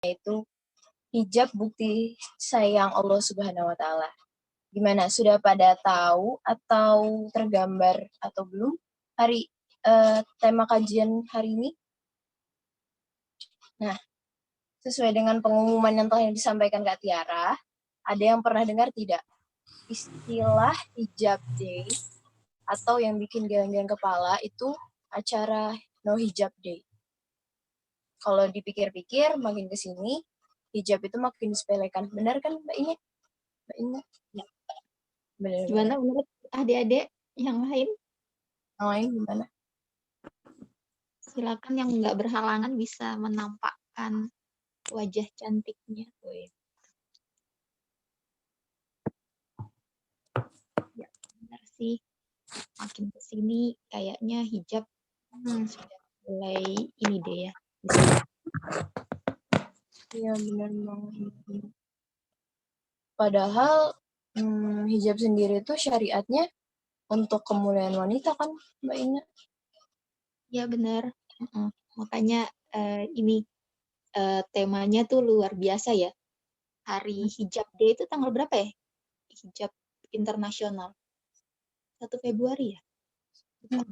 yaitu hijab bukti sayang Allah Subhanahu wa taala. Gimana? Sudah pada tahu atau tergambar atau belum tema kajian hari ini? Nah, sesuai dengan pengumuman yang telah disampaikan Kak Tiara, ada yang pernah dengar tidak istilah hijab day atau yang bikin geleng-geleng kepala itu acara no hijab day? Kalau dipikir-pikir makin ke sini hijab itu makin disepelekan. Benar kan Mbak Ina? Mbak Ina? Ya. Benar. Gimana menurut adik-adik yang lain? Yang lain gimana? Silakan yang nggak berhalangan bisa menampakkan wajah cantiknya. Ya, benar sih. Makin ke sini kayaknya hijab sudah mulai ini deh ya. Iya benar banget. Padahal hijab sendiri itu syariatnya untuk kemuliaan wanita kan Mbak Ina? Ya benar. Makanya ini temanya tuh luar biasa ya. Hari Hijab Day itu tanggal berapa ya? Hijab Internasional. 1 Februari ya?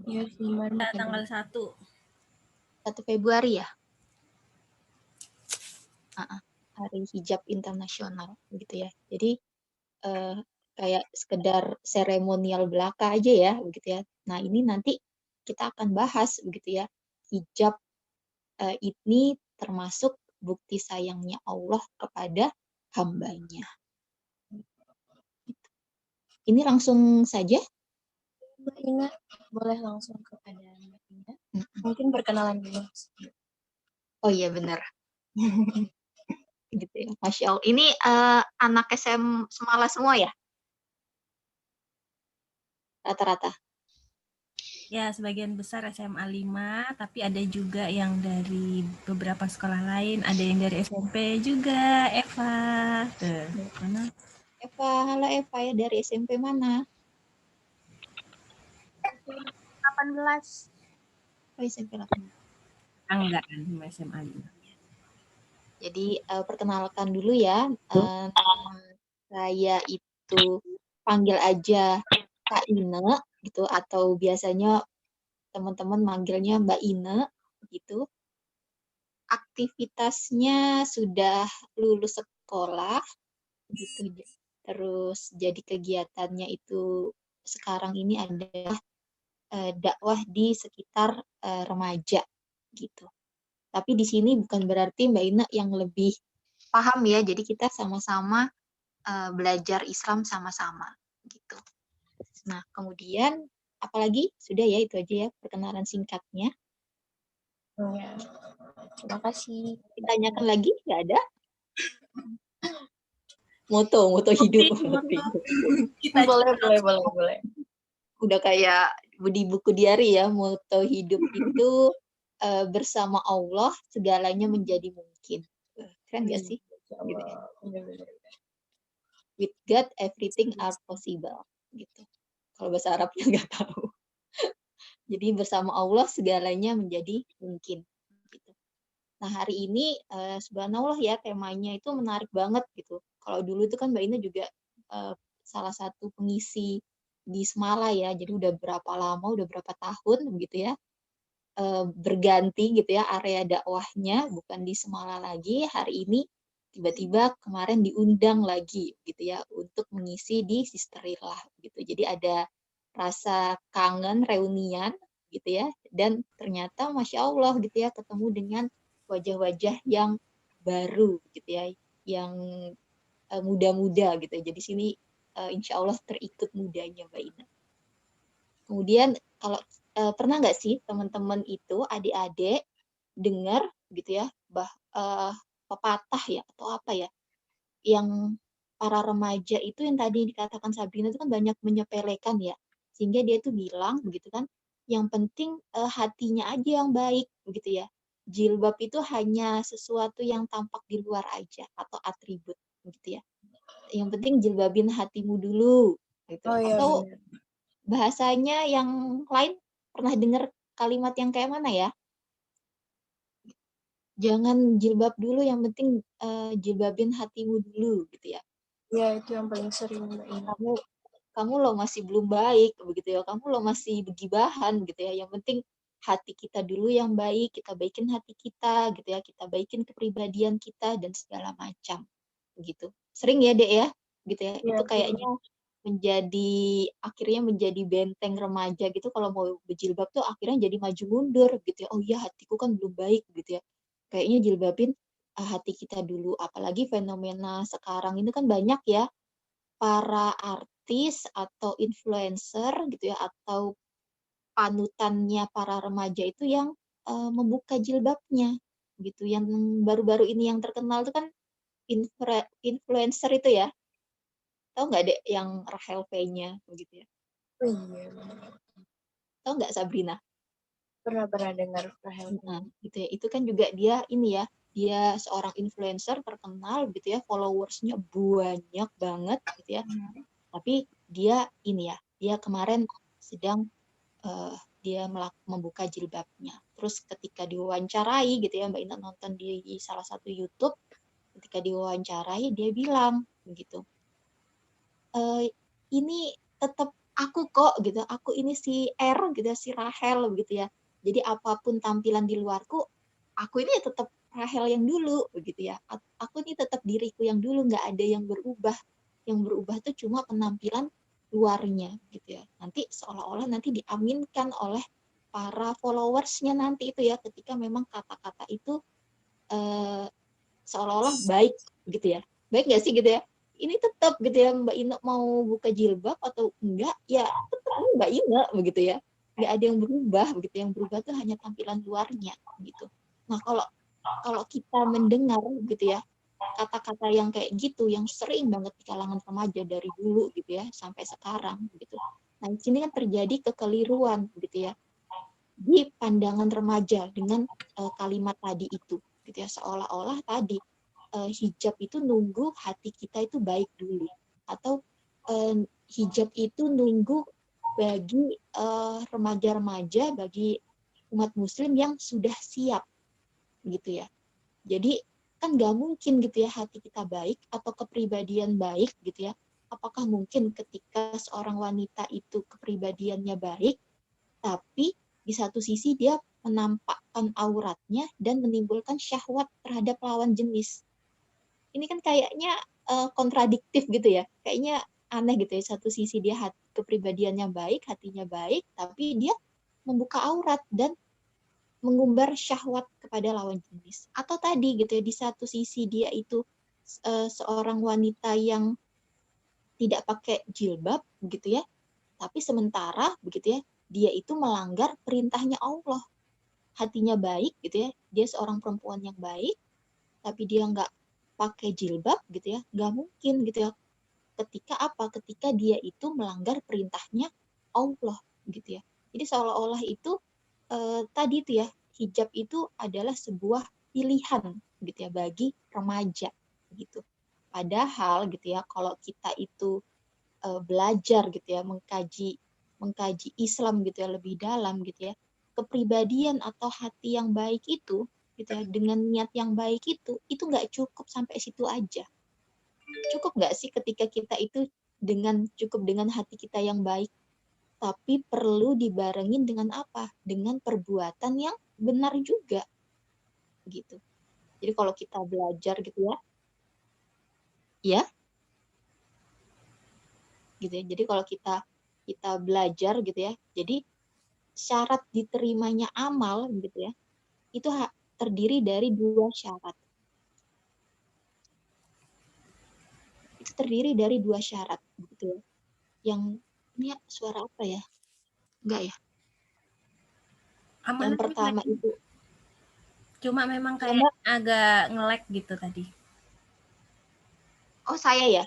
Iya sih, tanggal 1. 1 Februari ya? Hari Hijab Internasional gitu ya. Jadi kayak sekedar seremonial belaka aja ya begitu ya. Nah, ini nanti kita akan bahas begitu ya. Hijab ini termasuk bukti sayangnya Allah kepada hambanya. Ini langsung saja. Mbak Ina, boleh langsung kepada Mbak Ina. Mungkin perkenalan dulu. Oh iya benar. Gitu ya. Masya Allah. Ini anak SM Semala semua ya? Rata-rata. Ya, sebagian besar SMA 5, tapi ada juga yang dari beberapa sekolah lain, ada yang dari SMP juga, Eva. Tuh, mana? Eva, halo Eva ya, dari SMP mana? 18. Oh, SMP 18. Enggak kan, SMA 5. Jadi perkenalkan dulu ya, saya itu panggil aja Kak Ine gitu, atau biasanya teman-teman manggilnya Mbak Ine gitu. Aktivitasnya sudah lulus sekolah gitu. Terus jadi kegiatannya itu sekarang ini adalah dakwah di sekitar remaja gitu. Tapi di sini bukan berarti Mbak Ina yang lebih paham ya. Jadi kita sama-sama belajar Islam sama-sama gitu. Nah, kemudian apalagi sudah ya itu aja ya perkenalan singkatnya. Ya. Terima kasih. Ditanyakan lagi nggak ada? Moto hidup. Boleh. Udah kayak di buku diary ya, moto hidup itu bersama Allah segalanya menjadi mungkin. Keren gak sih? Gitu ya. With God everything are possible gitu. Kalau bahasa Arabnya nggak tahu. Jadi bersama Allah segalanya menjadi mungkin gitu. Nah, hari ini subhanallah ya temanya itu menarik banget gitu. Kalau dulu itu kan Mbak Ina juga salah satu pengisi di Semala ya. Jadi udah berapa lama, udah berapa tahun begitu ya. Berganti gitu ya area dakwahnya, bukan di Semala lagi. Hari ini tiba-tiba kemarin diundang lagi gitu ya untuk mengisi di Sisterillah gitu. Jadi ada rasa kangen reunian gitu ya, dan ternyata Masya Allah gitu ya ketemu dengan wajah-wajah yang baru gitu ya, yang muda-muda gitu. Jadi sini insya Allah terikut mudanya Mbak Ina. Kemudian kalau pernah nggak sih teman-teman itu adik-adik dengar gitu ya pepatah ya atau apa ya yang para remaja itu yang tadi dikatakan Sabrina itu kan banyak menyepelekan ya, sehingga dia tuh bilang begitu kan, yang penting hatinya aja yang baik begitu ya, jilbab itu hanya sesuatu yang tampak di luar aja atau atribut begitu ya, yang penting jilbabin hatimu dulu gitu. Oh, iya, atau benar. Bahasanya yang lain pernah dengar kalimat yang kayak mana ya? Jangan jilbab dulu, yang penting jilbabin hatimu dulu gitu ya. Ya, itu yang paling sering Mbak Ina. Kamu lo masih belum baik begitu ya, kamu lo masih begibahan gitu ya. Yang penting hati kita dulu yang baik, kita baikin hati kita gitu ya, kita baikin kepribadian kita dan segala macam gitu. Sering ya Dek ya, gitu ya. Ya, Itu kayaknya akhirnya menjadi benteng remaja gitu, kalau mau berjilbab tuh akhirnya jadi maju mundur gitu ya. Oh iya, hatiku kan belum baik gitu ya. Kayaknya jilbabin hati kita dulu. Apalagi fenomena sekarang ini kan banyak ya para artis atau influencer gitu ya, atau panutannya para remaja itu yang membuka jilbabnya gitu. Yang baru-baru ini yang terkenal itu kan influencer itu ya. Tahu nggak Dek yang Rahel V-nya begitu ya? oh iya, benar. Tahu nggak Sabrina? Pernah dengar Rahel. Nah, gitu ya. Itu kan juga dia ini ya, dia seorang influencer terkenal gitu ya, followersnya banyak banget gitu ya. Tapi dia ini ya, dia kemarin sedang dia membuka jilbabnya. Terus ketika diwawancarai gitu ya, Mbak Ina nonton di salah satu YouTube, ketika diwawancarai dia bilang begitu, ini tetap aku kok gitu, aku ini si R gitu, si Rahel begitu ya. Jadi apapun tampilan di luarku, aku ini tetap Rahel yang dulu begitu ya. Aku ini tetap diriku yang dulu, nggak ada yang berubah. Yang berubah tuh cuma penampilan luarnya gitu ya. Nanti seolah-olah nanti diaminkan oleh para followersnya nanti itu ya, ketika memang kata-kata itu seolah-olah baik gitu ya. Baik nggak sih gitu ya? Ini tetap gitu ya, Mbak Ina mau buka jilbab atau enggak, ya tetap Mbak Ina begitu ya. Nggak ada yang berubah begitu. Yang berubah tuh hanya tampilan luarnya gitu. Nah, kalau kita mendengar gitu ya, kata-kata yang kayak gitu yang sering banget di kalangan remaja dari dulu gitu ya sampai sekarang gitu. Nah, di sini kan terjadi kekeliruan gitu ya di pandangan remaja dengan kalimat tadi itu gitu ya, seolah-olah tadi hijab itu nunggu hati kita itu baik dulu, atau hijab itu nunggu bagi remaja-remaja, bagi umat muslim yang sudah siap gitu ya. Jadi kan nggak mungkin gitu ya hati kita baik atau kepribadian baik gitu ya. Apakah mungkin ketika seorang wanita itu kepribadiannya baik, tapi di satu sisi dia menampakkan auratnya dan menimbulkan syahwat terhadap lawan jenis. Ini kan kayaknya kontradiktif gitu ya. Kayaknya aneh gitu ya. Satu sisi dia kepribadiannya baik, hatinya baik, tapi dia membuka aurat dan mengumbar syahwat kepada lawan jenis. Atau tadi gitu ya, di satu sisi dia itu seorang wanita yang tidak pakai jilbab gitu ya, tapi sementara begitu ya, dia itu melanggar perintahnya Allah. Hatinya baik gitu ya, dia seorang perempuan yang baik, tapi dia nggak pakai jilbab gitu ya, nggak mungkin gitu ya. Ketika apa? Ketika dia itu melanggar perintahnya Allah gitu ya. Jadi seolah-olah itu tadi itu ya, hijab itu adalah sebuah pilihan gitu ya bagi remaja gitu. Padahal gitu ya, kalau kita itu belajar gitu ya, mengkaji Islam gitu ya lebih dalam gitu ya, kepribadian atau hati yang baik itu gitu ya, dengan niat yang baik itu nggak cukup sampai situ aja. Cukup nggak sih ketika kita itu cukup dengan hati kita yang baik, tapi perlu dibarengin dengan apa? Dengan perbuatan yang benar juga gitu. Jadi kalau kita belajar gitu ya gitu ya. Jadi kalau kita belajar gitu ya, jadi syarat diterimanya amal gitu ya, itu terdiri dari dua syarat. Itu terdiri dari dua syarat gitu ya. Yang ini ya, suara apa ya? Enggak ya. Aman Yang aja, pertama Mbak. itu Cuma memang ya, kayak Mbak. agak nge-lag gitu tadi. Oh, saya ya.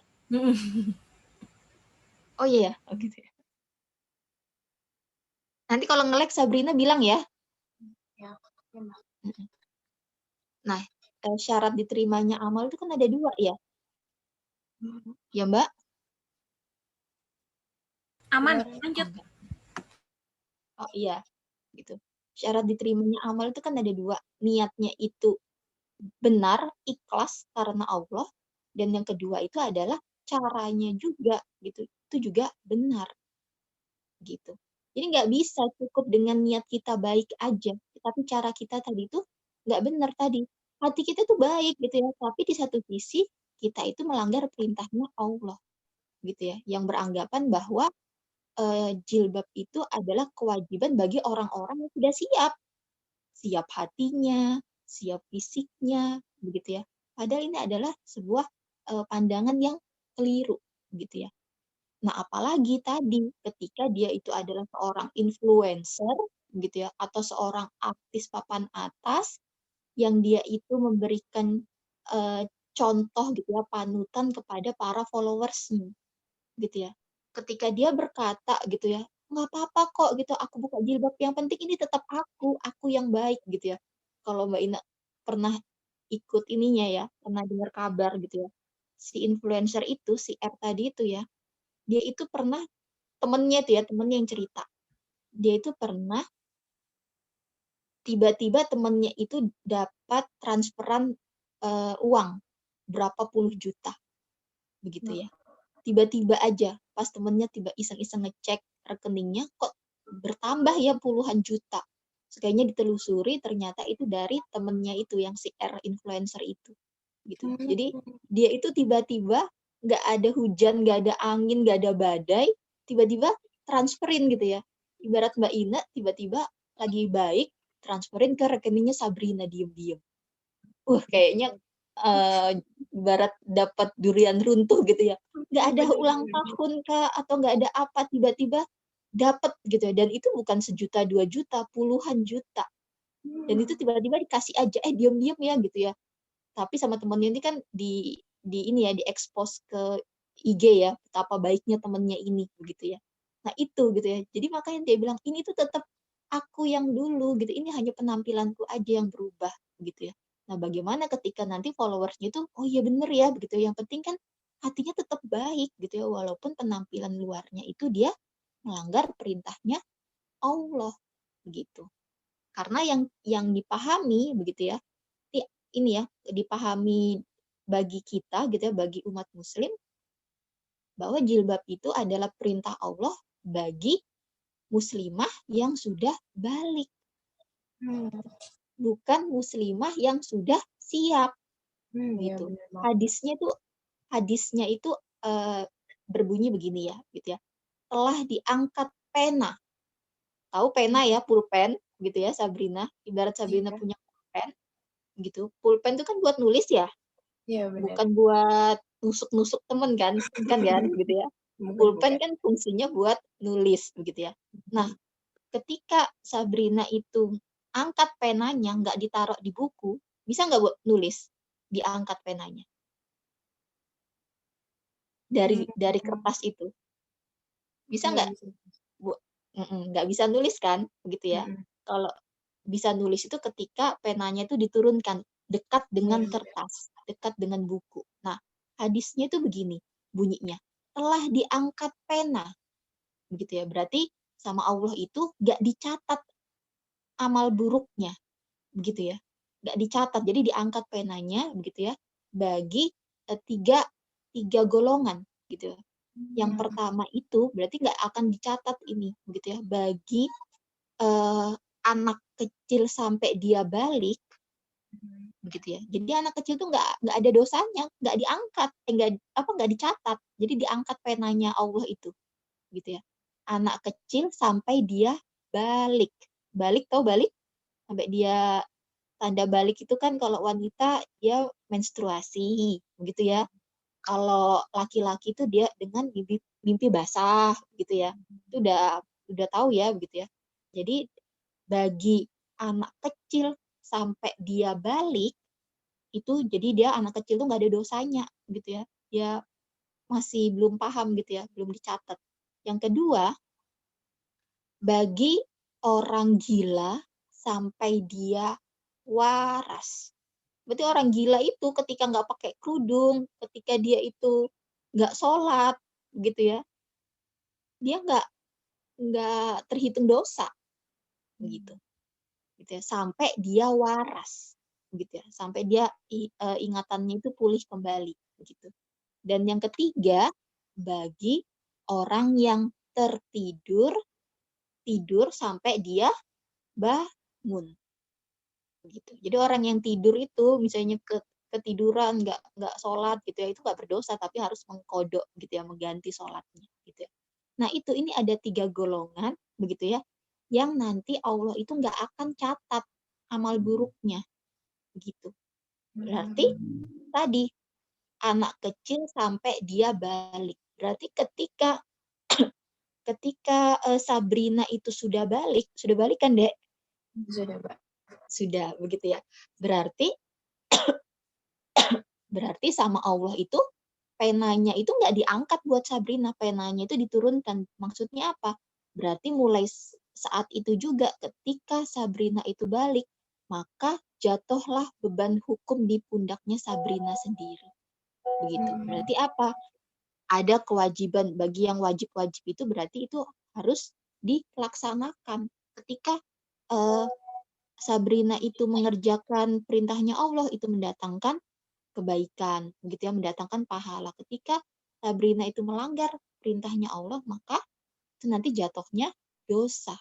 Oh iya ya, oh gitu ya. Nanti kalau nge-lag Sabrina bilang ya. Ya, ya, Mbak. Nah, syarat diterimanya amal itu kan ada dua ya. Ya, Mbak? Aman, Benar. lanjut. Oh iya, gitu. Syarat diterimanya amal itu kan ada dua. Niatnya itu benar, ikhlas karena Allah, dan yang kedua itu adalah caranya juga gitu. Itu juga benar gitu. Jadi nggak bisa cukup dengan niat kita baik aja, tapi cara kita tadi itu nggak benar tadi. Hati kita tuh baik gitu ya, tapi di satu sisi kita itu melanggar perintahnya Allah gitu ya, yang beranggapan bahwa jilbab itu adalah kewajiban bagi orang-orang yang sudah siap. Siap hatinya, siap fisiknya, begitu ya. Padahal ini adalah sebuah pandangan yang keliru, gitu ya. Nah, apalagi tadi ketika dia itu adalah seorang influencer, gitu ya, atau seorang artis papan atas yang dia itu memberikan contoh, gitu ya, panutan kepada para followersnya, gitu ya. Ketika dia berkata, gitu ya, nggak apa-apa kok, gitu, aku buka jilbab, yang penting ini tetap aku yang baik, gitu ya. Kalau Mbak Ina pernah ikut ininya ya, pernah dengar kabar gitu ya, si influencer itu, si R tadi itu ya, dia itu pernah, temennya itu ya, temennya yang cerita, dia itu pernah tiba-tiba temennya itu dapat transferan uang berapa puluh juta, begitu ya. Tiba-tiba aja pas temennya tiba iseng-iseng ngecek rekeningnya, kok bertambah ya puluhan juta. Terus kayaknya ditelusuri, ternyata itu dari temennya itu yang si R influencer itu gitu. Jadi dia itu tiba-tiba nggak ada hujan, nggak ada angin, nggak ada badai, tiba-tiba transferin gitu ya. Ibarat Mbak Ina tiba-tiba lagi baik, transferin ke rekeningnya Sabrina diem-diem. Kayaknya ibarat dapat durian runtuh gitu ya. Nggak ada ulang tahun kah, atau nggak ada apa, tiba-tiba dapat gitu ya. Dan itu bukan 1 juta, 2 juta, puluhan juta. Dan itu tiba-tiba dikasih aja, diam-diam ya gitu ya. Tapi sama temennya ini kan di ini ya, diekspos ke IG ya, betapa baiknya temennya ini begitu ya. Nah itu gitu ya. Jadi makanya dia bilang, ini tuh tetap aku yang dulu gitu. Ini hanya penampilanku aja yang berubah gitu ya. Nah, bagaimana ketika nanti followersnya itu, oh iya bener ya begitu. Yang penting kan hatinya tetap baik gitu ya, walaupun penampilan luarnya itu dia melanggar perintahnya Allah gitu. Karena yang dipahami begitu ya, ini ya dipahami bagi kita gitu ya, bagi umat muslim, bahwa jilbab itu adalah perintah Allah bagi muslimah yang sudah balik, bukan muslimah yang sudah siap Ya, gitu. benar banget. Hadisnya itu berbunyi begini ya, gitu ya. Telah diangkat pena. Tahu pena ya, pulpen gitu ya, Sabrina. Ibarat Sabrina Iya. punya pulpen gitu. Pulpen itu kan buat nulis ya, Iya, benar. bukan buat nusuk-nusuk temen kan gitu ya. Pulpen Bukan. kan fungsinya buat nulis begitu ya. Nah, ketika Sabrina itu angkat penanya, nggak ditaruh di buku, bisa nggak buat nulis? Diangkat penanya dari kertas itu, bisa Nggak nggak? bisa. Bu, nggak bisa nulis kan, begitu ya. Mm-mm. Kalau bisa nulis itu ketika penanya itu diturunkan dekat dengan Iya. kertas, dekat dengan buku. Nah, hadisnya itu begini bunyinya, telah diangkat pena, begitu ya. Berarti sama Allah itu nggak dicatat amal buruknya, begitu ya. Nggak dicatat, jadi diangkat penanya, begitu ya, bagi tiga golongan, gitu ya. Yang pertama itu berarti nggak akan dicatat ini, begitu ya, bagi anak kecil sampai dia balik, begitu ya. Jadi anak kecil tuh nggak ada dosanya, nggak diangkat, nggak dicatat. Jadi diangkat penanya Allah itu, gitu ya. Anak kecil sampai dia balik. Balik, tahu balik? Sampai dia tanda balik itu kan kalau wanita dia menstruasi, begitu ya. Kalau laki-laki itu dia dengan mimpi basah, gitu ya. Itu udah tahu ya, begitu ya. Jadi bagi anak kecil sampai dia balik itu, jadi dia anak kecil tuh nggak ada dosanya, gitu ya. Dia masih belum paham gitu ya, belum dicatat. Yang kedua, bagi orang gila sampai dia waras. Berarti orang gila itu ketika nggak pakai kerudung, ketika dia itu nggak sholat, gitu ya, dia nggak terhitung dosa, begitu, gitu ya, sampai dia waras. gitu ya, sampai dia ingatannya itu pulih kembali begitu. Dan yang ketiga, bagi orang yang tidur sampai dia bangun begitu. Jadi orang yang tidur itu misalnya ketiduran nggak sholat gitu ya, itu nggak berdosa tapi harus mengkodok gitu ya, mengganti sholatnya gitu ya. Nah ini ada 3 golongan begitu ya, yang nanti Allah itu nggak akan catat amal buruknya gitu. Berarti tadi anak kecil sampai dia balik. Berarti ketika Sabrina itu sudah balik kan, Dek? Sudah, Mbak. Sudah, begitu ya. Berarti sama Allah itu penanya itu nggak diangkat buat Sabrina, penanya itu diturunkan. Maksudnya apa? Berarti mulai saat itu juga ketika Sabrina itu balik, maka jatuhlah beban hukum di pundaknya Sabrina sendiri. Begitu. Berarti apa? Ada kewajiban bagi yang wajib-wajib itu, berarti itu harus dilaksanakan. Ketika Sabrina itu mengerjakan perintahnya Allah, itu mendatangkan kebaikan, begitu ya, mendatangkan pahala. Ketika Sabrina itu melanggar perintahnya Allah, maka itu nanti jatuhnya dosa.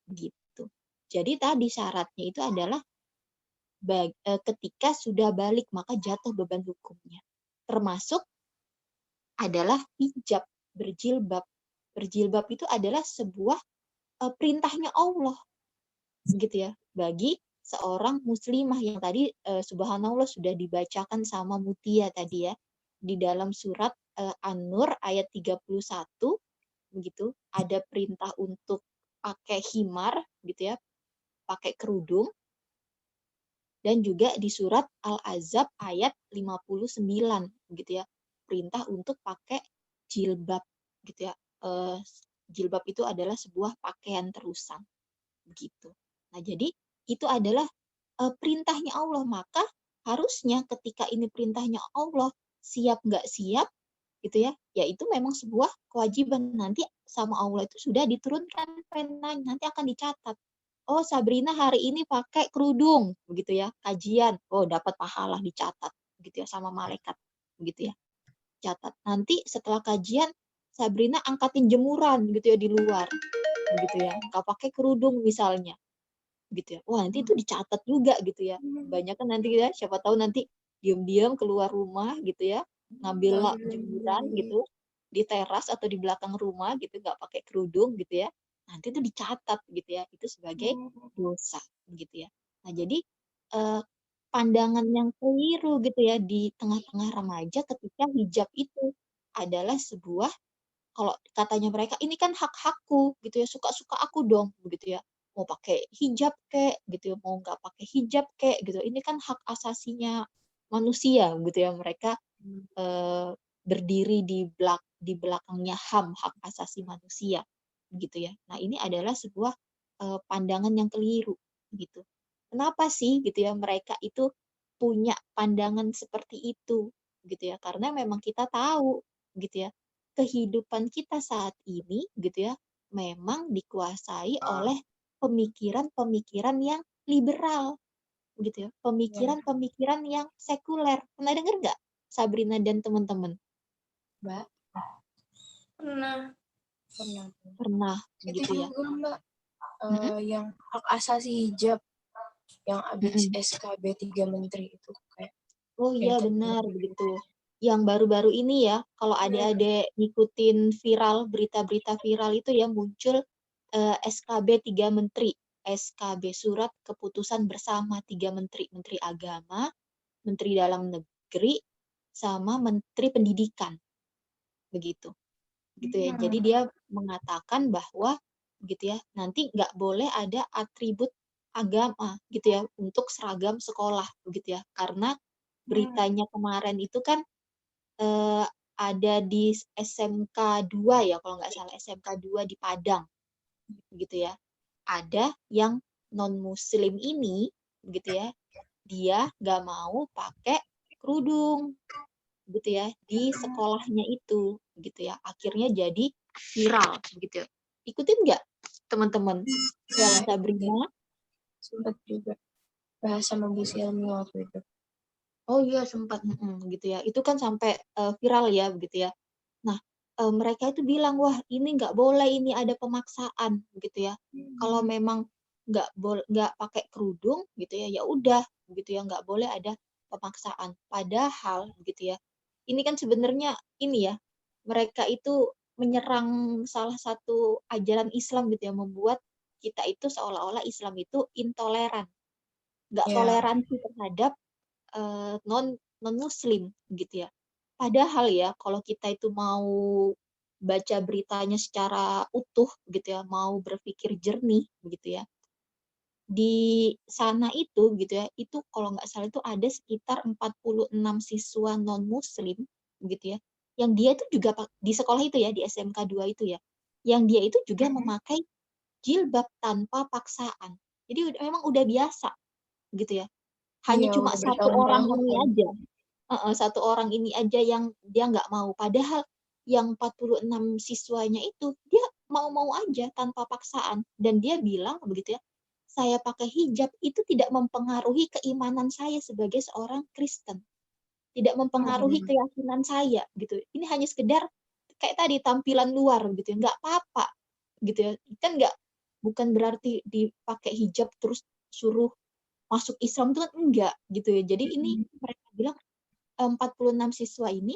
Gitu. Jadi tadi syaratnya itu adalah ketika sudah balik maka jatuh beban hukumnya. Termasuk adalah hijab, berjilbab. Berjilbab itu adalah sebuah perintahnya Allah, gitu ya, bagi seorang muslimah yang tadi subhanallah sudah dibacakan sama Mutia tadi ya, di dalam surat An-Nur ayat 31, begitu, ada perintah untuk pakai khimar, gitu ya, pakai kerudung, dan juga di surat Al-Ahzab ayat 59, gitu ya, perintah untuk pakai jilbab, gitu ya. Jilbab itu adalah sebuah pakaian terusan, begitu. Nah, jadi itu adalah perintahnya Allah, maka harusnya ketika ini perintahnya Allah, siap nggak siap, gitu ya, ya itu memang sebuah kewajiban. Nanti sama Allah itu sudah diturunkan penanya, nanti akan dicatat. Oh, Sabrina hari ini pakai kerudung, begitu ya, kajian. Oh, dapat pahala, dicatat, gitu ya, sama malaikat, begitu ya, catat. Nanti setelah kajian, Sabrina angkatin jemuran, gitu ya, di luar, begitu ya, nggak pakai kerudung misalnya, gitu ya. Wah, nanti itu dicatat juga, gitu ya. Banyak kan nanti ya, siapa tahu nanti diam-diam keluar rumah, gitu ya, ngambil jemuran, gitu, di teras atau di belakang rumah, gitu, nggak pakai kerudung, gitu ya. Nanti itu dicatat, gitu ya, itu sebagai dosa, gitu ya. Nah, jadi pandangan yang keliru, gitu ya, di tengah-tengah remaja ketika hijab itu adalah sebuah, kalau katanya mereka, ini kan hak-hakku, gitu ya, suka-suka aku dong, begitu ya. Mau pakai hijab kek, gitu ya, mau nggak pakai hijab kek, gitu. Ini kan hak asasinya manusia, gitu ya. Mereka berdiri di belakangnya HAM, hak asasi manusia, gitu ya. Nah, ini adalah sebuah pandangan yang keliru, gitu. Kenapa sih, gitu ya, mereka itu punya pandangan seperti itu, gitu ya? Karena memang kita tahu, gitu ya, kehidupan kita saat ini, gitu ya, memang dikuasai oleh pemikiran-pemikiran yang liberal, gitu ya, pemikiran-pemikiran yang sekuler. Pernah dengar nggak, Sabrina dan teman-teman? Mbak, pernah Pernah, itu gitu ya. juga, Mbak, yang hak asasi hijab yang habis SKB 3 menteri itu kayak Oh iya, tadi. benar, begitu. Yang baru-baru ini ya, kalau adik-adik ngikutin viral, berita-berita viral itu ya, muncul SKB 3 menteri. SKB, surat keputusan bersama 3 menteri. Menteri Agama, Menteri Dalam Negeri, sama Menteri Pendidikan. Begitu. Gitu ya. Jadi dia mengatakan bahwa, gitu ya, nanti nggak boleh ada atribut agama, gitu ya, untuk seragam sekolah, begitu ya. Karena beritanya kemarin itu kan ada di SMK 2 ya, kalau nggak salah, SMK 2 di Padang, gitu ya. Ada yang non-muslim ini, gitu ya, dia nggak mau pakai kerudung, gitu ya, di sekolahnya itu, gitu ya. Akhirnya jadi viral, gitu ya. Ikutin nggak, teman-teman? Ya, Sabrina? sempat juga bahas sama Bu Silmi waktu itu. Oh iya sempat gitu ya. Itu kan sampai viral ya begitu ya. Nah, mereka itu bilang wah ini nggak boleh, ini ada pemaksaan gitu ya. Kalau memang nggak pakai kerudung gitu ya, ya udah gitu ya, nggak boleh ada pemaksaan. Padahal gitu ya, ini kan sebenarnya ini ya, mereka itu menyerang salah satu ajaran Islam gitu ya, membuat kita itu seolah-olah Islam itu intoleran, nggak Ya, toleransi terhadap non muslim gitu ya. Padahal ya kalau kita itu mau baca beritanya secara utuh gitu ya, mau berpikir jernih gitu ya. Di sana itu gitu ya, itu kalau nggak salah itu ada sekitar 46 siswa non muslim gitu ya. Yang dia itu juga di sekolah itu ya, di SMK 2 itu ya. Yang dia itu juga memakai jilbab tanpa paksaan. Jadi memang udah biasa gitu ya. Hanya iya cuma udah satu orang bertahun-tahun ini kan. aja. Satu orang ini aja yang dia nggak mau. Padahal yang 46 siswanya itu dia mau-mau aja tanpa paksaan. Dan dia bilang begitu ya, saya pakai hijab itu tidak mempengaruhi keimanan saya sebagai seorang Kristen. Tidak mempengaruhi keyakinan saya gitu. Ini hanya sekedar kayak tadi tampilan luar gitu ya, nggak apa-apa gitu ya. Kan bukan berarti dipakai hijab terus suruh masuk Islam itu kan enggak gitu ya. Jadi ini mereka bilang 46 siswa ini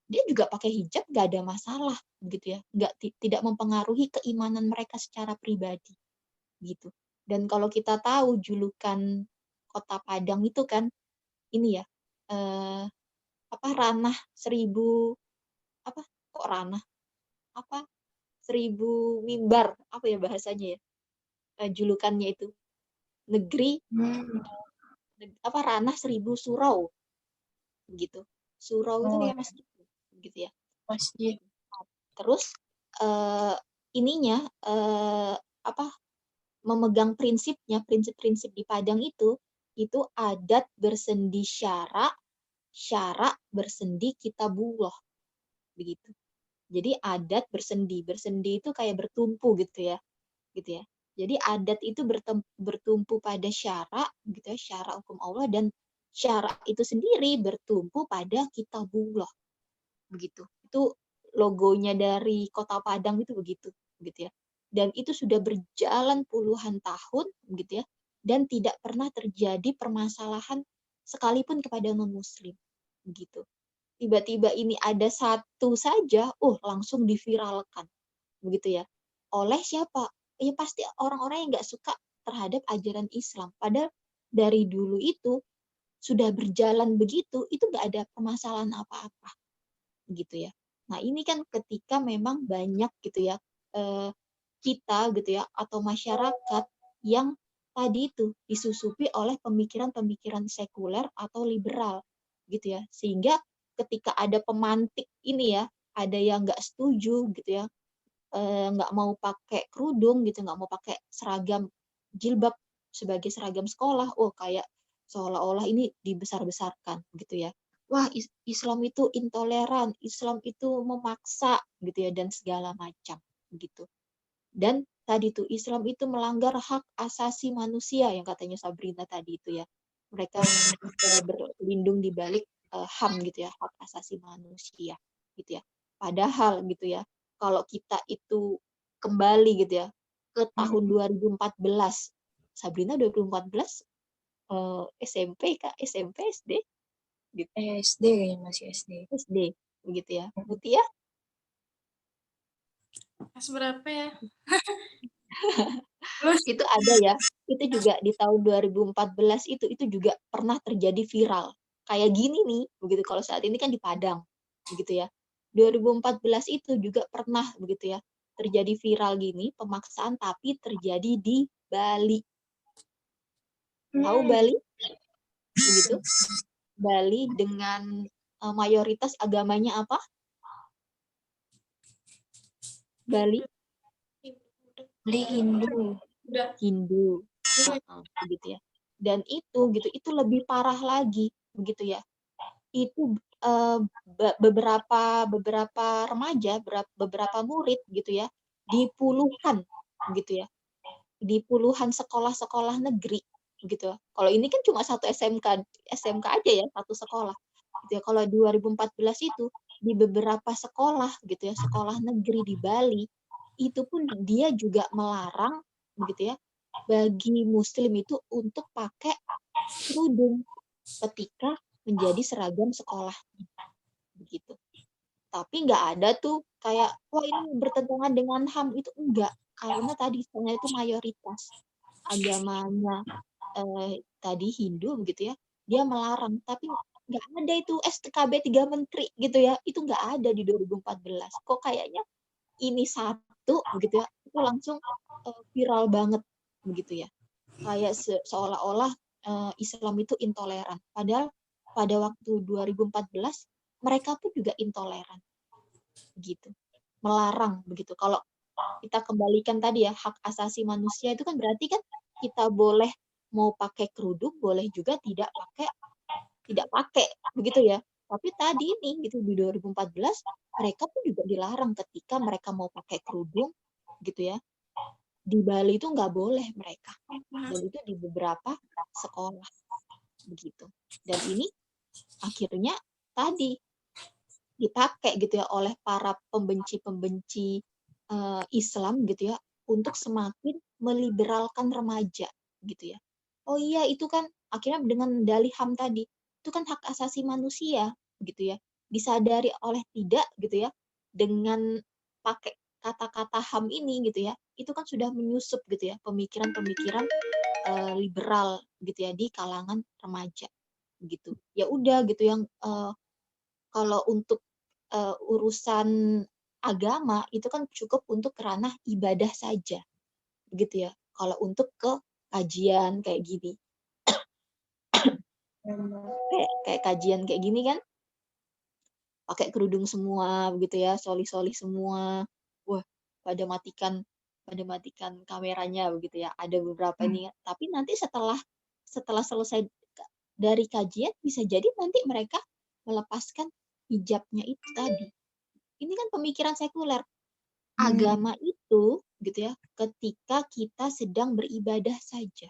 dia juga pakai hijab nggak ada masalah gitu ya. Tidak mempengaruhi keimanan mereka secara pribadi gitu. Dan kalau kita tahu julukan Kota Padang itu kan ini ya eh, ranah 1000 apa kok ranah apa 1000 mimbar apa ya bahasanya ya, julukannya itu negeri ranah 1000 surau gitu. Surau itu Oh, kayak masjid gitu ya. masjid. Terus ininya memegang prinsip-prinsip di Padang itu adat bersendi syara bersendi kitabullah begitu. Jadi adat bersendi itu kayak bertumpu gitu ya. Jadi adat itu bertumpu pada syara gitu ya, syara hukum Allah, dan syara itu sendiri bertumpu pada kitabullah begitu. Itu logonya dari Kota Padang itu begitu gitu ya. Dan itu sudah berjalan puluhan tahun gitu ya, dan tidak pernah terjadi permasalahan sekalipun kepada non muslim gitu. Tiba-tiba ini ada satu saja, langsung diviralkan begitu ya. Oleh siapa? Ya pasti orang-orang yang nggak suka terhadap ajaran Islam. Padahal dari dulu itu sudah berjalan begitu, itu nggak ada permasalahan apa-apa gitu ya. Nah ini kan ketika memang banyak gitu ya kita gitu ya atau masyarakat yang tadi itu disusupi oleh pemikiran-pemikiran sekuler atau liberal gitu ya, sehingga ketika ada pemantik ini ya, ada yang nggak setuju gitu ya, nggak mau pakai kerudung gitu, nggak mau pakai seragam jilbab sebagai seragam sekolah, kayak seolah-olah ini dibesar-besarkan gitu ya. Wah, Islam itu intoleran, Islam itu memaksa gitu ya, dan segala macam gitu. Dan tadi tuh Islam itu melanggar hak asasi manusia yang katanya Sabrina tadi itu ya. Mereka berlindung di balik HAM gitu ya, hak asasi manusia gitu ya. Padahal gitu ya, kalau kita itu kembali gitu ya ke tahun 2014, Sabrina 2014 SMP Kak, SMP SD gitu. SD kayaknya masih SD. SD begitu ya. Mutia Kelas berapa ya? itu ada ya. Itu juga di tahun 2014 itu juga pernah terjadi viral. Kayak gini nih, begitu kalau saat ini kan di Padang, begitu ya. 2014 itu juga pernah begitu ya, terjadi viral gini, pemaksaan tapi terjadi di Bali. Tahu Bali? Begitu. Bali dengan mayoritas agamanya apa? Bali Beli Hindu. Hindu. Begitu ya. Dan itu lebih parah lagi begitu ya. Itu beberapa remaja, beberapa murid gitu ya, di puluhan gitu ya. Di puluhan sekolah-sekolah negeri gitu. Kalau ini kan cuma satu SMK aja ya, satu sekolah. Gitu ya. Kalau 2014 itu di beberapa sekolah gitu ya, sekolah negeri di Bali, itu pun dia juga melarang begitu ya, bagi muslim itu untuk pakai kerudung ketika menjadi seragam sekolah begitu. Tapi nggak ada tuh kayak wah ini bertentangan dengan HAM, itu enggak, karena tadi soalnya itu mayoritas agamanya tadi Hindu gitu ya, dia melarang, tapi nggak ada itu SKB 3 menteri gitu ya, itu nggak ada di 2014. Kok kayaknya ini satu begitu ya, itu langsung viral banget begitu ya. Kayak seolah-olah Islam itu intoleran. Padahal pada waktu 2014 mereka pun juga intoleran gitu. Melarang begitu. Kalau kita kembalikan tadi ya, hak asasi manusia itu kan berarti kan kita boleh mau pakai kerudung, boleh juga tidak pakai begitu ya. Tapi tadi ini gitu di 2014 mereka pun juga dilarang ketika mereka mau pakai kerudung gitu ya. Di Bali itu nggak boleh mereka. Dan itu di beberapa sekolah begitu. Dan ini akhirnya tadi dipakai gitu ya oleh para pembenci-pembenci Islam gitu ya untuk semakin meliberalkan remaja gitu ya. Oh iya itu kan akhirnya dengan dalih HAM tadi itu kan hak asasi manusia gitu ya. Disadari oleh tidak gitu ya dengan pakai kata-kata HAM ini gitu ya. Itu kan sudah menyusup gitu ya pemikiran-pemikiran liberal gitu ya di kalangan remaja gitu. Ya udah gitu yang kalau untuk urusan agama itu kan cukup untuk ranah ibadah saja, begitu ya. Kalau untuk ke kajian kayak gini, kayak kajian kayak gini kan, pakai kerudung semua, begitu ya, soli-soli semua. Wah, pada matikan kameranya, begitu ya. Ada beberapa ini, tapi nanti setelah selesai dari kajian bisa jadi nanti mereka melepaskan hijabnya itu tadi. Ini kan pemikiran sekuler. Agama itu gitu ya, ketika kita sedang beribadah saja.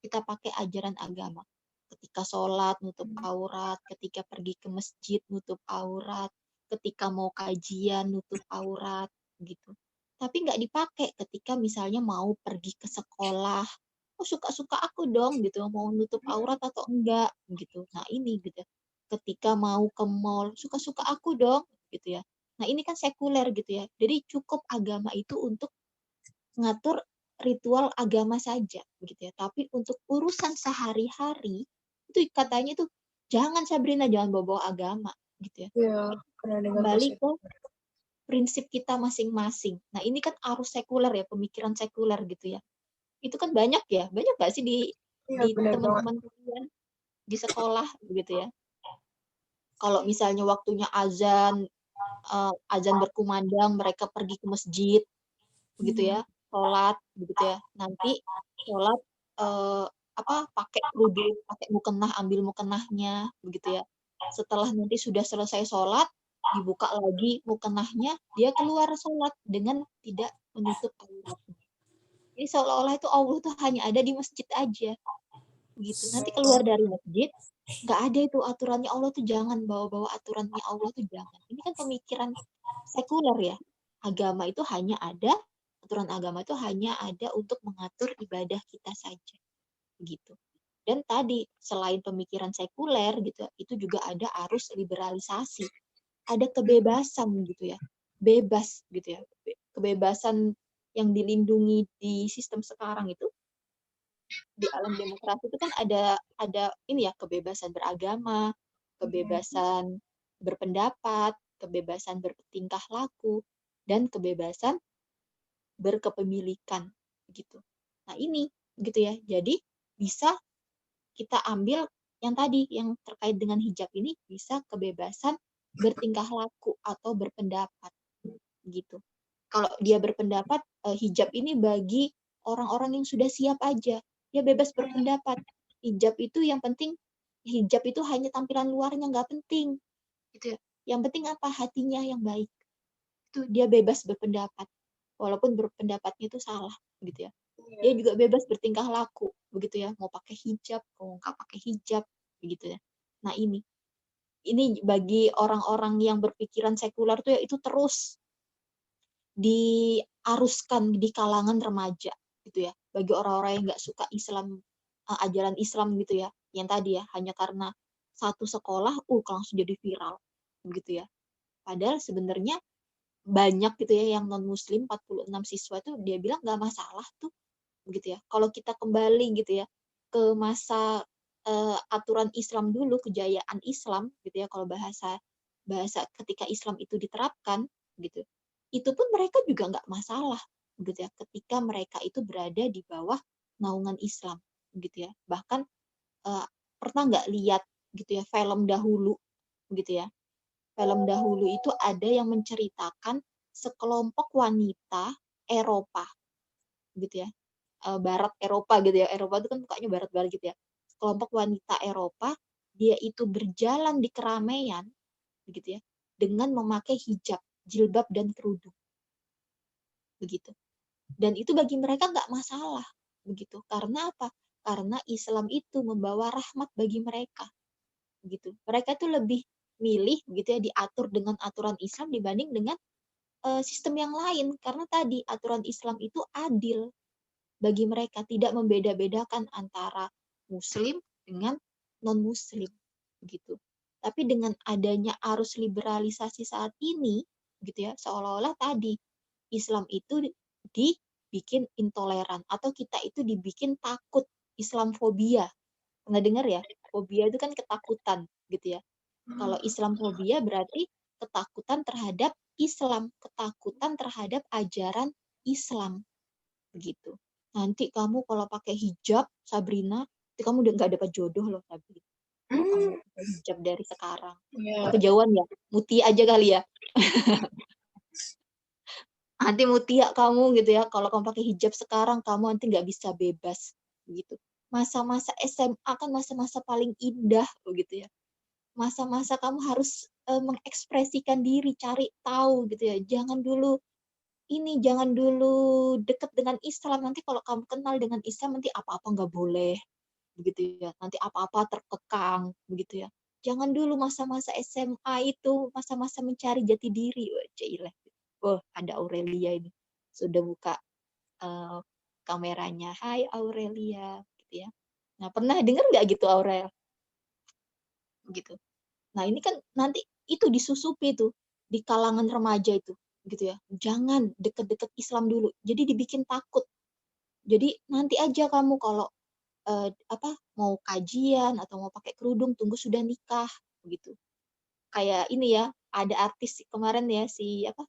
Kita pakai ajaran agama. Ketika sholat nutup aurat, ketika pergi ke masjid nutup aurat, ketika mau kajian nutup aurat gitu. Tapi nggak dipakai ketika misalnya mau pergi ke sekolah. Oh suka-suka aku dong gitu, mau nutup aurat atau enggak gitu. Nah ini gitu. Ketika mau ke mall, suka-suka aku dong gitu ya. Nah ini kan sekuler gitu ya. Jadi cukup agama itu untuk ngatur ritual agama saja gitu ya. Tapi untuk urusan sehari-hari itu katanya tuh jangan Sabrina, jangan bawa-bawa agama gitu ya. Iya, pernah dengar Kembali gosip. ke prinsip kita masing-masing. Nah, ini kan arus sekuler ya, pemikiran sekuler gitu ya. Itu kan banyak ya, banyak gak sih di Iya, benar banget. teman-teman kalian di sekolah begitu ya. Kalau misalnya waktunya azan berkumandang, mereka pergi ke masjid begitu ya, sholat begitu ya. Nanti sholat pakai kerudung, pakai mukennah, ambil mukennahnya begitu ya. Setelah nanti sudah selesai sholat, dibuka lagi mukennahnya, dia keluar sholat dengan tidak menutup auratnya. Jadi seolah-olah itu Allah tuh hanya ada di masjid aja gitu. Nanti keluar dari masjid nggak ada itu aturannya Allah tuh, jangan bawa-bawa aturannya Allah tuh jangan. Ini kan pemikiran sekuler ya. Agama itu hanya ada, aturan agama itu hanya ada untuk mengatur ibadah kita saja gitu. Dan tadi selain pemikiran sekuler gitu, itu juga ada arus liberalisasi, ada kebebasan gitu ya, bebas gitu ya, kebebasan yang dilindungi di sistem sekarang itu. Di alam demokrasi itu kan ada ini ya, kebebasan beragama, kebebasan berpendapat, kebebasan bertingkah laku, dan kebebasan berkepemilikan gitu. Nah, ini gitu ya. Jadi bisa kita ambil yang tadi yang terkait dengan hijab ini, bisa kebebasan bertingkah laku atau berpendapat gitu. Kalau dia berpendapat hijab ini bagi orang-orang yang sudah siap aja, dia bebas berpendapat. Hijab itu yang penting, hijab itu hanya tampilan luarnya, nggak penting gitu ya. Yang penting apa? Hatinya yang baik. Itu dia bebas berpendapat walaupun berpendapatnya itu salah gitu ya. Dia juga bebas bertingkah laku, begitu ya. Mau pakai hijab, mau nggak pakai hijab, begitu ya. Nah ini bagi orang-orang yang berpikiran sekuler tuh ya itu terus diaruskan di kalangan remaja gitu ya. Bagi orang-orang yang nggak suka Islam, ajaran Islam gitu ya, yang tadi ya hanya karena satu sekolah, langsung jadi viral begitu ya. Padahal sebenarnya banyak gitu ya yang non Muslim, 46 siswa tuh dia bilang nggak masalah tuh begitu ya. Kalau kita kembali gitu ya ke masa aturan Islam dulu, kejayaan Islam gitu ya, kalau bahasa bahasa ketika Islam itu diterapkan gitu, itu pun mereka juga nggak masalah gitu ya, ketika mereka itu berada di bawah naungan Islam gitu ya. Bahkan pernah nggak lihat gitu ya film dahulu gitu ya, film dahulu itu ada yang menceritakan sekelompok wanita Eropa gitu ya, barat Eropa gitu ya. Eropa itu kan mukanya barat-barat gitu ya. Kelompok wanita Eropa, dia itu berjalan di keramaian begitu ya, dengan memakai hijab, jilbab dan kerudung. Begitu. Dan itu bagi mereka nggak masalah begitu. Karena apa? Karena Islam itu membawa rahmat bagi mereka. Begitu. Mereka tuh lebih milih gitu ya diatur dengan aturan Islam dibanding dengan sistem yang lain, karena tadi aturan Islam itu adil bagi mereka, tidak membeda-bedakan antara Muslim dengan non-Muslim, begitu. Tapi dengan adanya arus liberalisasi saat ini, gitu ya, seolah-olah tadi Islam itu dibikin intoleran atau kita itu dibikin takut, Islamfobia. Pernah dengar ya? Fobia itu kan ketakutan, gitu ya. Kalau Islamfobia berarti ketakutan terhadap Islam, ketakutan terhadap ajaran Islam, begitu. Nanti kamu kalau pakai hijab, Sabrina, nanti kamu udah nggak dapat jodoh loh, Sabrina. Kalau kamu pakai hijab dari sekarang. Iya. Kejauhan ya, Mutia aja kali ya. Nanti Mutia kamu gitu ya, kalau kamu pakai hijab sekarang, kamu nanti nggak bisa bebas, gitu. Masa-masa SMA kan masa-masa paling indah, begitu ya. Masa-masa kamu harus mengekspresikan diri, cari tahu gitu ya. Jangan dulu deket dengan Islam. Nanti kalau kamu kenal dengan Islam, nanti apa-apa nggak boleh, begitu ya. Nanti apa-apa terkekang, begitu ya. Jangan dulu masa-masa SMA itu, masa-masa mencari jati diri. Wah, Cailah. Oh, ada Aurelia ini. Sudah buka kameranya. Hai Aurelia, gitu ya. Nah, pernah dengar nggak gitu Aurel? Gitu. Nah, ini kan nanti itu disusupi tuh di kalangan remaja itu, gitu ya. Jangan deket-deket Islam dulu. Jadi dibikin takut. Jadi nanti aja kamu kalau mau kajian atau mau pakai kerudung tunggu sudah nikah, begitu. Kayak ini ya, ada artis kemarin ya si apa?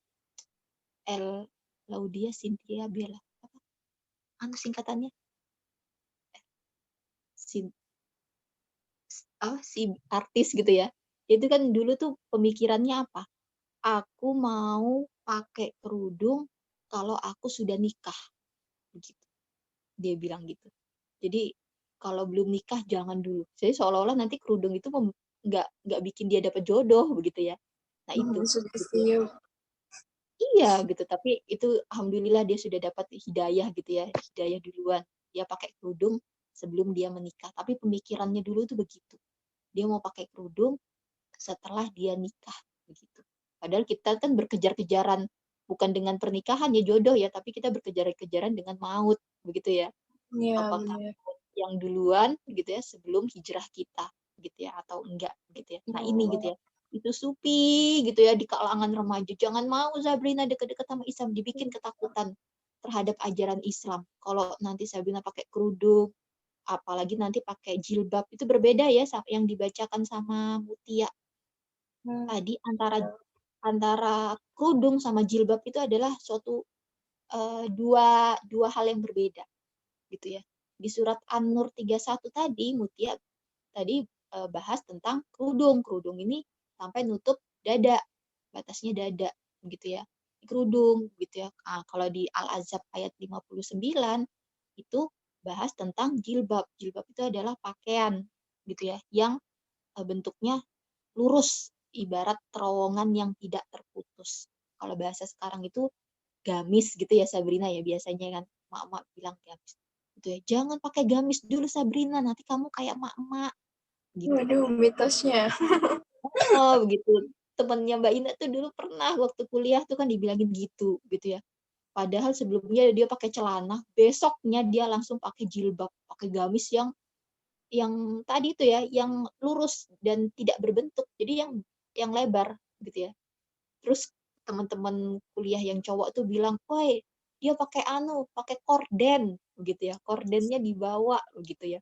Laudia Cynthia Bella. Apa? Singkatannya? Si artis gitu ya. Itu kan dulu tuh pemikirannya apa? Aku mau pakai kerudung kalau aku sudah nikah, begitu. Dia bilang gitu. Jadi kalau belum nikah jangan dulu. Jadi seolah-olah nanti kerudung itu nggak bikin dia dapat jodoh, begitu ya. Nah itu. Gitu ya. Iya gitu. Tapi itu alhamdulillah dia sudah dapat hidayah gitu ya, hidayah duluan. Dia pakai kerudung sebelum dia menikah. Tapi pemikirannya dulu tuh begitu. Dia mau pakai kerudung setelah dia nikah, begitu. Padahal kita kan berkejar-kejaran bukan dengan pernikahan ya jodoh ya, tapi kita berkejar-kejaran dengan maut, begitu ya. Iya, Apakah benar. yang duluan gitu ya sebelum hijrah kita, gitu ya, atau enggak, gitu ya. Nah ini gitu ya, itu supi gitu ya di kalangan remaja. Jangan mau Sabrina deket-deket sama Islam, dibikin ketakutan terhadap ajaran Islam. Kalau nanti Sabrina pakai kerudung, apalagi nanti pakai jilbab, itu berbeda ya yang dibacakan sama Mutia tadi antara kerudung sama jilbab itu adalah suatu dua hal yang berbeda gitu ya. Di surat An-Nur 31 tadi Mutia tadi bahas tentang kerudung. Kerudung ini sampai nutup dada, batasnya dada gitu ya. Kerudung gitu ya. Nah, kalau di Al-Ahzab ayat 59 itu bahas tentang jilbab. Jilbab itu adalah pakaian gitu ya yang bentuknya lurus, ibarat terowongan yang tidak terputus. Kalau bahasa sekarang itu gamis gitu ya Sabrina ya biasanya kan mak-mak bilang gamis. Gitu ya. Jangan pakai gamis dulu Sabrina, nanti kamu kayak mak-mak gitu. Waduh, mitosnya. Oh, begitu. Temennya Mbak Ina tuh dulu pernah waktu kuliah tuh kan dibilangin gitu ya. Padahal sebelumnya dia pakai celana, besoknya dia langsung pakai jilbab, pakai gamis yang tadi itu ya, yang lurus dan tidak berbentuk. Jadi yang lebar gitu ya. Terus teman-teman kuliah yang cowok tuh bilang, "Woi, dia pakai pakai korden." Begitu ya. Kordennya dibawa begitu ya.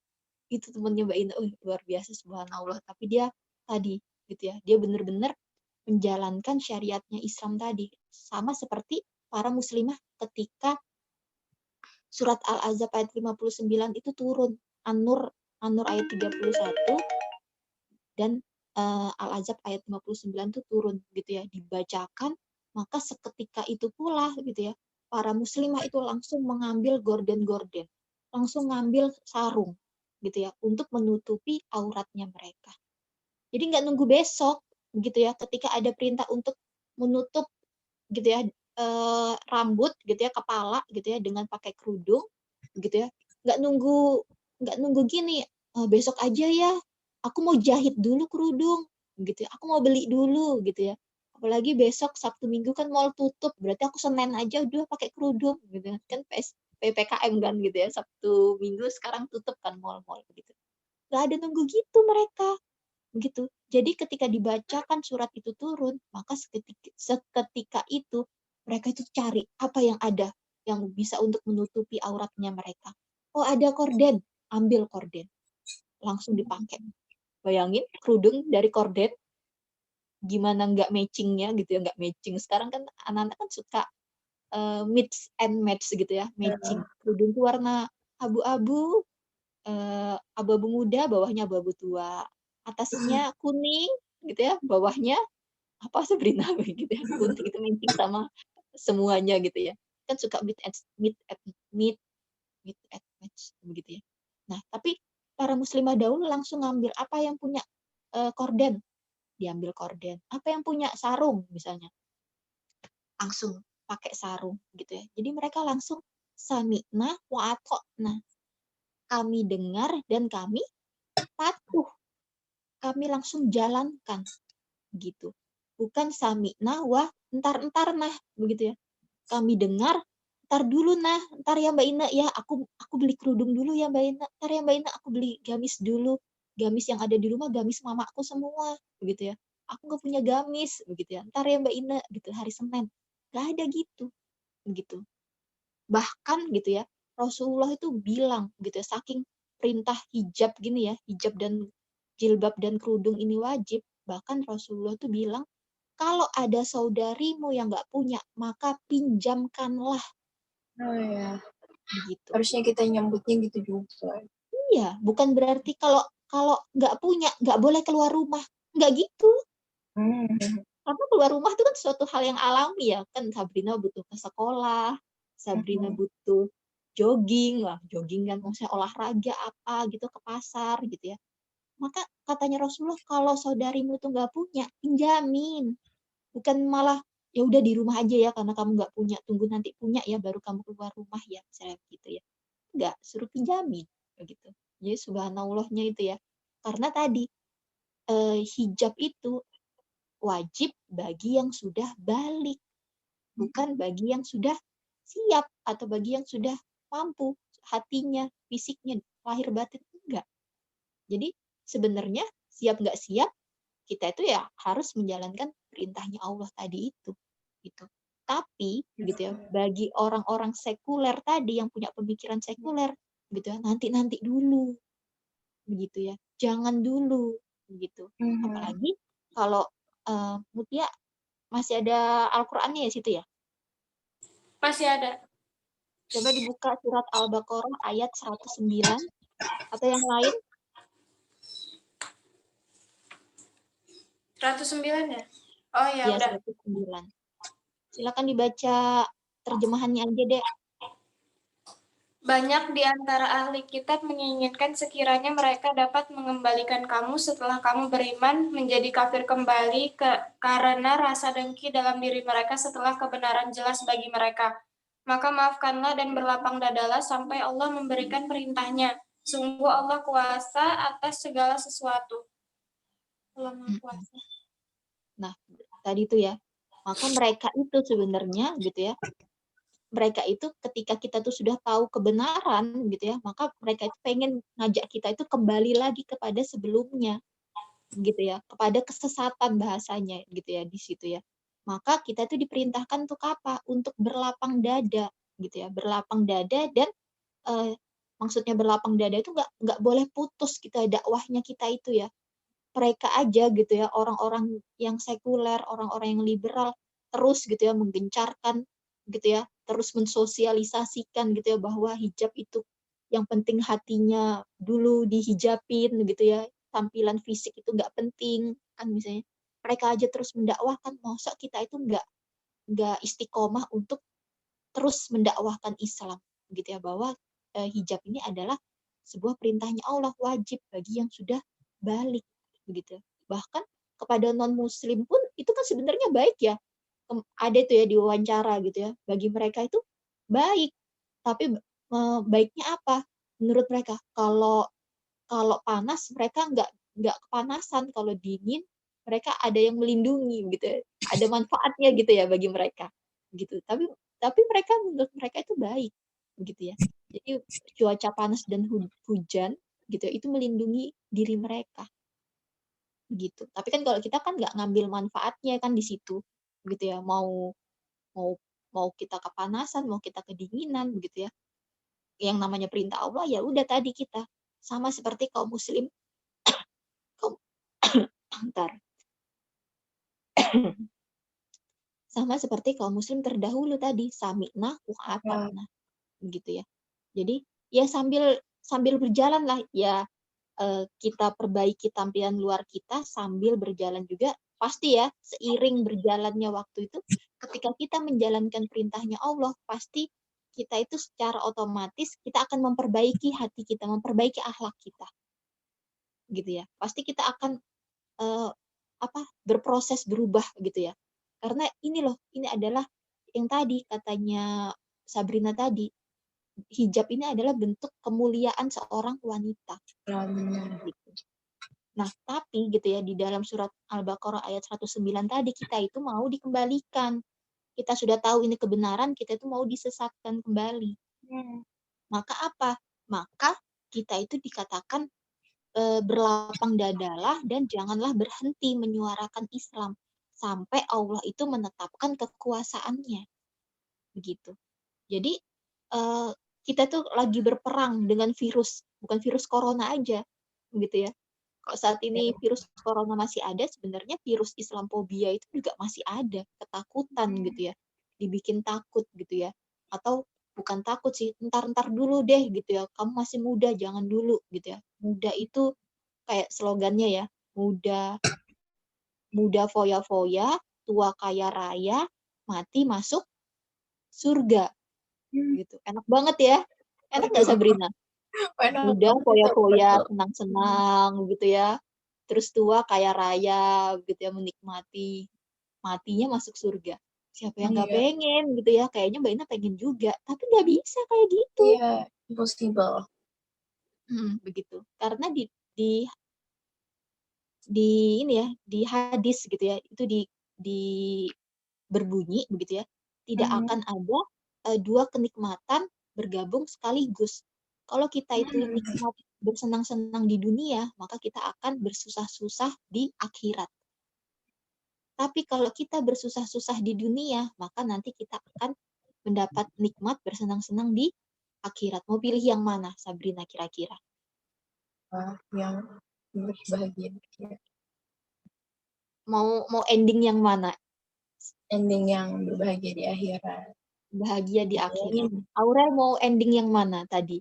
Itu temennya Mbak Ina, luar biasa subhanallah. Tapi dia tadi gitu ya, dia benar-benar menjalankan syariatnya Islam tadi. Sama seperti para muslimah ketika surat Al-Ahzab ayat 59 itu turun. An-Nur ayat 31 dan Al-Ahzab ayat 59 itu turun gitu ya, dibacakan, maka seketika itu pula gitu ya, para muslimah itu langsung mengambil gorden-gorden, langsung ngambil sarung gitu ya, untuk menutupi auratnya mereka. Jadi nggak nunggu besok gitu ya, ketika ada perintah untuk menutup gitu ya, rambut gitu ya, kepala gitu ya, dengan pakai kerudung gitu ya, nggak nunggu gini, besok aja ya, aku mau jahit dulu kerudung gitu ya, aku mau beli dulu gitu ya, apalagi besok Sabtu Minggu kan mall tutup, berarti aku Senin aja udah pakai kerudung gitu kan, PPKM kan gitu ya, Sabtu Minggu sekarang tutup kan mall-mall gitu, nggak ada nunggu gitu mereka begitu. Jadi ketika dibacakan surat itu turun, maka seketika itu mereka itu cari apa yang ada yang bisa untuk menutupi auratnya mereka. Oh, ada korden, ambil korden, langsung dipakai. Bayangin kerudung dari korden, gimana nggak matchingnya gitu ya, nggak matching. Sekarang kan anak-anak kan suka mix and match gitu ya, matching. Kerudung itu warna abu-abu, abu-abu muda, bawahnya abu-abu tua. Atasnya kuning gitu ya, bawahnya apa Sabrina gitu ya, kuning itu matching sama semuanya gitu ya. Kan suka meet at match begitu ya. Nah, tapi para muslimah dahulu langsung ngambil apa yang punya korden, diambil korden. Apa yang punya sarung misalnya, langsung pakai sarung gitu ya. Jadi mereka langsung sami'na wa ata'na. Kami dengar dan kami patuh. Kami langsung jalankan gitu. Bukan sami'na wa entar nah begitu ya. Kami dengar, ntar dulu nah, ntar ya Mbak Ina ya, aku beli kerudung dulu ya Mbak Ina, ntar ya Mbak Ina aku beli gamis dulu, gamis yang ada di rumah gamis mamaku semua, begitu ya. Aku nggak punya gamis, begitu ya. Ntar ya Mbak Ina, gitu hari Senin. Gak ada gitu, gitu. Bahkan gitu ya, Rasulullah itu bilang gitu ya, saking perintah hijab gini ya, hijab dan jilbab dan kerudung ini wajib, bahkan Rasulullah itu bilang, kalau ada saudarimu yang nggak punya, maka pinjamkanlah. Oh ya, Begitu. harusnya kita nyambutnya gitu juga. Iya, bukan berarti kalau kalau nggak punya, nggak boleh keluar rumah. Nggak gitu. Karena keluar rumah itu kan suatu hal yang alami ya. Kan Sabrina butuh ke sekolah, Sabrina butuh jogging lah. Jogging kan maksudnya olahraga apa gitu, ke pasar gitu ya. Maka katanya Rasulullah, kalau saudarimu tuh nggak punya, pinjamin. Bukan malah ya udah di rumah aja ya karena kamu nggak punya, tunggu nanti punya ya baru kamu keluar rumah ya, misalnya gitu ya. Enggak, suruh pinjamin begitu. Jadi subhanallahnya itu ya. Karena tadi hijab itu wajib bagi yang sudah balik, bukan bagi yang sudah siap atau bagi yang sudah mampu hatinya, fisiknya, lahir batin enggak. Jadi sebenarnya siap nggak siap kita itu ya harus menjalankan perintahnya Allah tadi itu gitu. Tapi gitu ya, bagi orang-orang sekuler tadi yang punya pemikiran sekuler gitu ya, nanti dulu begitu ya. Jangan dulu begitu. Apalagi kalau Mutia masih ada Al-Qur'annya ya situ ya? Masih ada. Coba dibuka surat Al-Baqarah ayat 109 atau yang lain. 109 ya? Oh ya, Ya, udah. 109. Silakan dibaca terjemahannya aja deh. Banyak di antara ahli kitab menginginkan sekiranya mereka dapat mengembalikan kamu setelah kamu beriman menjadi kafir kembali karena rasa dengki dalam diri mereka setelah kebenaran jelas bagi mereka. Maka maafkanlah dan berlapang dadalah sampai Allah memberikan perintahnya. Sungguh Allah kuasa atas segala sesuatu. Allah Maha Kuasa. Nah, tadi itu ya. Maka mereka itu sebenarnya gitu ya. Mereka itu ketika kita tuh sudah tahu kebenaran gitu ya, maka mereka itu pengen ngajak kita itu kembali lagi kepada sebelumnya gitu ya, kepada kesesatan bahasanya gitu ya di situ ya. Maka kita itu diperintahkan untuk apa? Untuk berlapang dada gitu ya, berlapang dada dan maksudnya berlapang dada itu nggak boleh putus kita dakwahnya kita itu ya. Mereka aja gitu ya, orang-orang yang sekuler, orang-orang yang liberal terus gitu ya menggencarkan gitu ya, terus mensosialisasikan gitu ya bahwa hijab itu yang penting hatinya dulu dihijabin gitu ya, tampilan fisik itu nggak penting kan misalnya. Mereka aja terus mendakwahkan, masa kita itu nggak istiqomah untuk terus mendakwahkan Islam gitu ya, bahwa hijab ini adalah sebuah perintahnya Allah, wajib bagi yang sudah balik begitu. Bahkan kepada non muslim pun itu kan sebenarnya baik ya. Ada itu ya diwawancara gitu ya. Bagi mereka itu baik. Tapi baiknya apa? Menurut mereka kalau panas mereka nggak kepanasan, kalau dingin mereka ada yang melindungi gitu ya. Ada manfaatnya gitu ya bagi mereka gitu. Tapi mereka menurut mereka itu baik begitu ya. Jadi cuaca panas dan hujan gitu ya, itu melindungi diri mereka gitu. Tapi kan kalau kita kan nggak ngambil manfaatnya kan di situ gitu ya. Mau mau mau kita kepanasan, mau kita kedinginan begitu ya. Yang namanya perintah Allah ya udah tadi kita sama seperti kaum muslim kaum bentar. Sama seperti kaum muslim terdahulu tadi, sami'na wa ata'na gitu ya. Jadi ya sambil berjalan lah ya, kita perbaiki tampilan luar kita sambil berjalan juga pasti ya, seiring berjalannya waktu itu ketika kita menjalankan perintahnya Allah, pasti kita itu secara otomatis kita akan memperbaiki hati kita, memperbaiki akhlak kita. Gitu ya. Pasti kita akan berproses berubah gitu ya. Karena ini loh, ini adalah yang tadi katanya Sabrina tadi, hijab ini adalah bentuk kemuliaan seorang wanita. Gitu. Nah, tapi gitu ya, di dalam surat Al-Baqarah ayat 109 tadi, kita itu mau dikembalikan. Kita sudah tahu ini kebenaran, kita itu mau disesatkan kembali. Maka apa? Maka kita itu dikatakan berlapang dadalah dan janganlah berhenti menyuarakan Islam sampai Allah itu menetapkan kekuasaannya. Begitu. Jadi kita tuh lagi berperang dengan virus, bukan virus corona aja, gitu ya. Kalau saat ini virus corona masih ada, sebenarnya virus Islamfobia itu juga masih ada, ketakutan gitu ya, dibikin takut gitu ya, atau bukan takut sih, entar dulu deh gitu ya, kamu masih muda, jangan dulu gitu ya. Muda itu kayak slogannya ya, muda foya-foya, tua kaya raya, mati masuk surga gitu. Enak banget ya. Enak nggak Sabrina? Muda foya-foya, senang-senang gitu ya. Terus tua kaya raya gitu ya, menikmati matinya masuk surga. Siapa yang nggak pengen gitu ya? Kayaknya Mbak Ina pengen juga, tapi nggak bisa kayak gitu. Iya, impossible. Begitu. Karena di ini ya, di hadis gitu ya, itu di berbunyi begitu ya, tidak akan ada dua kenikmatan bergabung sekaligus. Kalau kita itu nikmat bersenang-senang di dunia, maka kita akan bersusah-susah di akhirat. Tapi kalau kita bersusah-susah di dunia, maka nanti kita akan mendapat nikmat bersenang-senang di akhirat. Mau pilih yang mana, Sabrina, kira-kira? Yang bahagia. Mau ending yang mana? Ending yang berbahagia di akhirat. Bahagia di akhirat. Aurel mau ending yang mana tadi?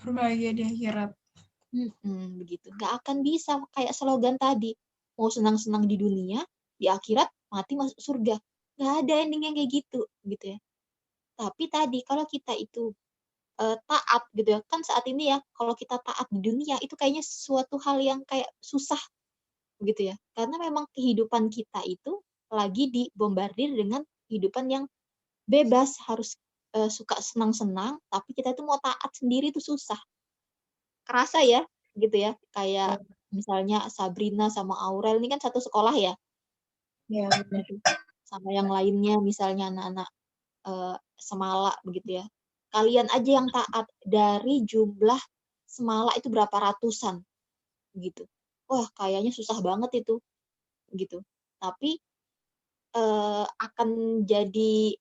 Berbahagia di akhirat. Begitu. Gak akan bisa kayak slogan tadi. Mau senang-senang di dunia, di akhirat mati masuk surga. Gak ada ending yang kayak gitu ya. Tapi tadi kalau kita itu taat gitu ya, kan saat ini ya kalau kita taat di dunia itu kayaknya suatu hal yang kayak susah gitu ya. Karena memang kehidupan kita itu lagi dibombardir dengan kehidupan yang bebas, harus suka senang-senang, tapi kita itu mau taat sendiri itu susah. Kerasa ya, gitu ya. Kayak misalnya Sabrina sama Aurel ini kan satu sekolah ya, Ya, benar. gitu. Sama yang lainnya misalnya anak-anak semala begitu ya. Kalian aja yang taat, dari jumlah semala itu berapa ratusan gitu. Wah, kayaknya susah banget itu gitu. Tapi akan jadi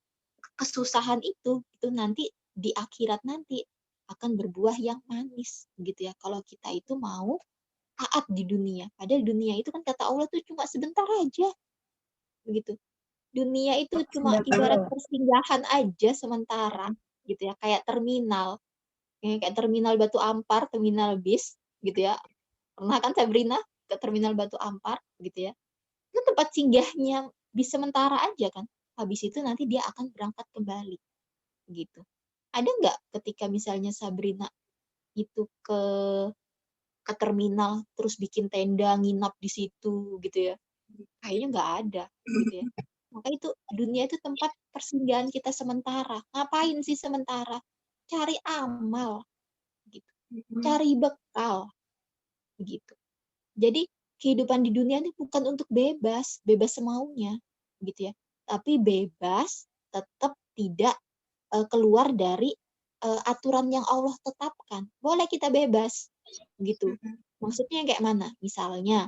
kesusahan itu nanti di akhirat nanti akan berbuah yang manis gitu ya. Kalau kita itu mau taat di dunia. Padahal dunia itu kan kata Allah tuh cuma sebentar aja begitu. Dunia itu cuma ibarat persinggahan aja sementara gitu ya, kayak terminal. Kayak terminal Batu Ampar, terminal bis gitu ya. Pernah kan Sabrina ke terminal Batu Ampar gitu ya. Itu tempat singgahnya bis sementara aja kan. Habis itu nanti dia akan berangkat kembali gitu. Ada nggak ketika misalnya Sabrina itu ke terminal terus bikin tenda nginap di situ gitu ya? Kayaknya nggak ada gitu ya. Maka itu dunia itu tempat persinggahan kita sementara. Ngapain sih sementara? Cari amal gitu. Cari bekal gitu. Jadi kehidupan di dunia ini bukan untuk bebas semaunya gitu ya. Tapi bebas tetap tidak keluar dari aturan yang Allah tetapkan. Boleh kita bebas gitu. Maksudnya kayak mana? Misalnya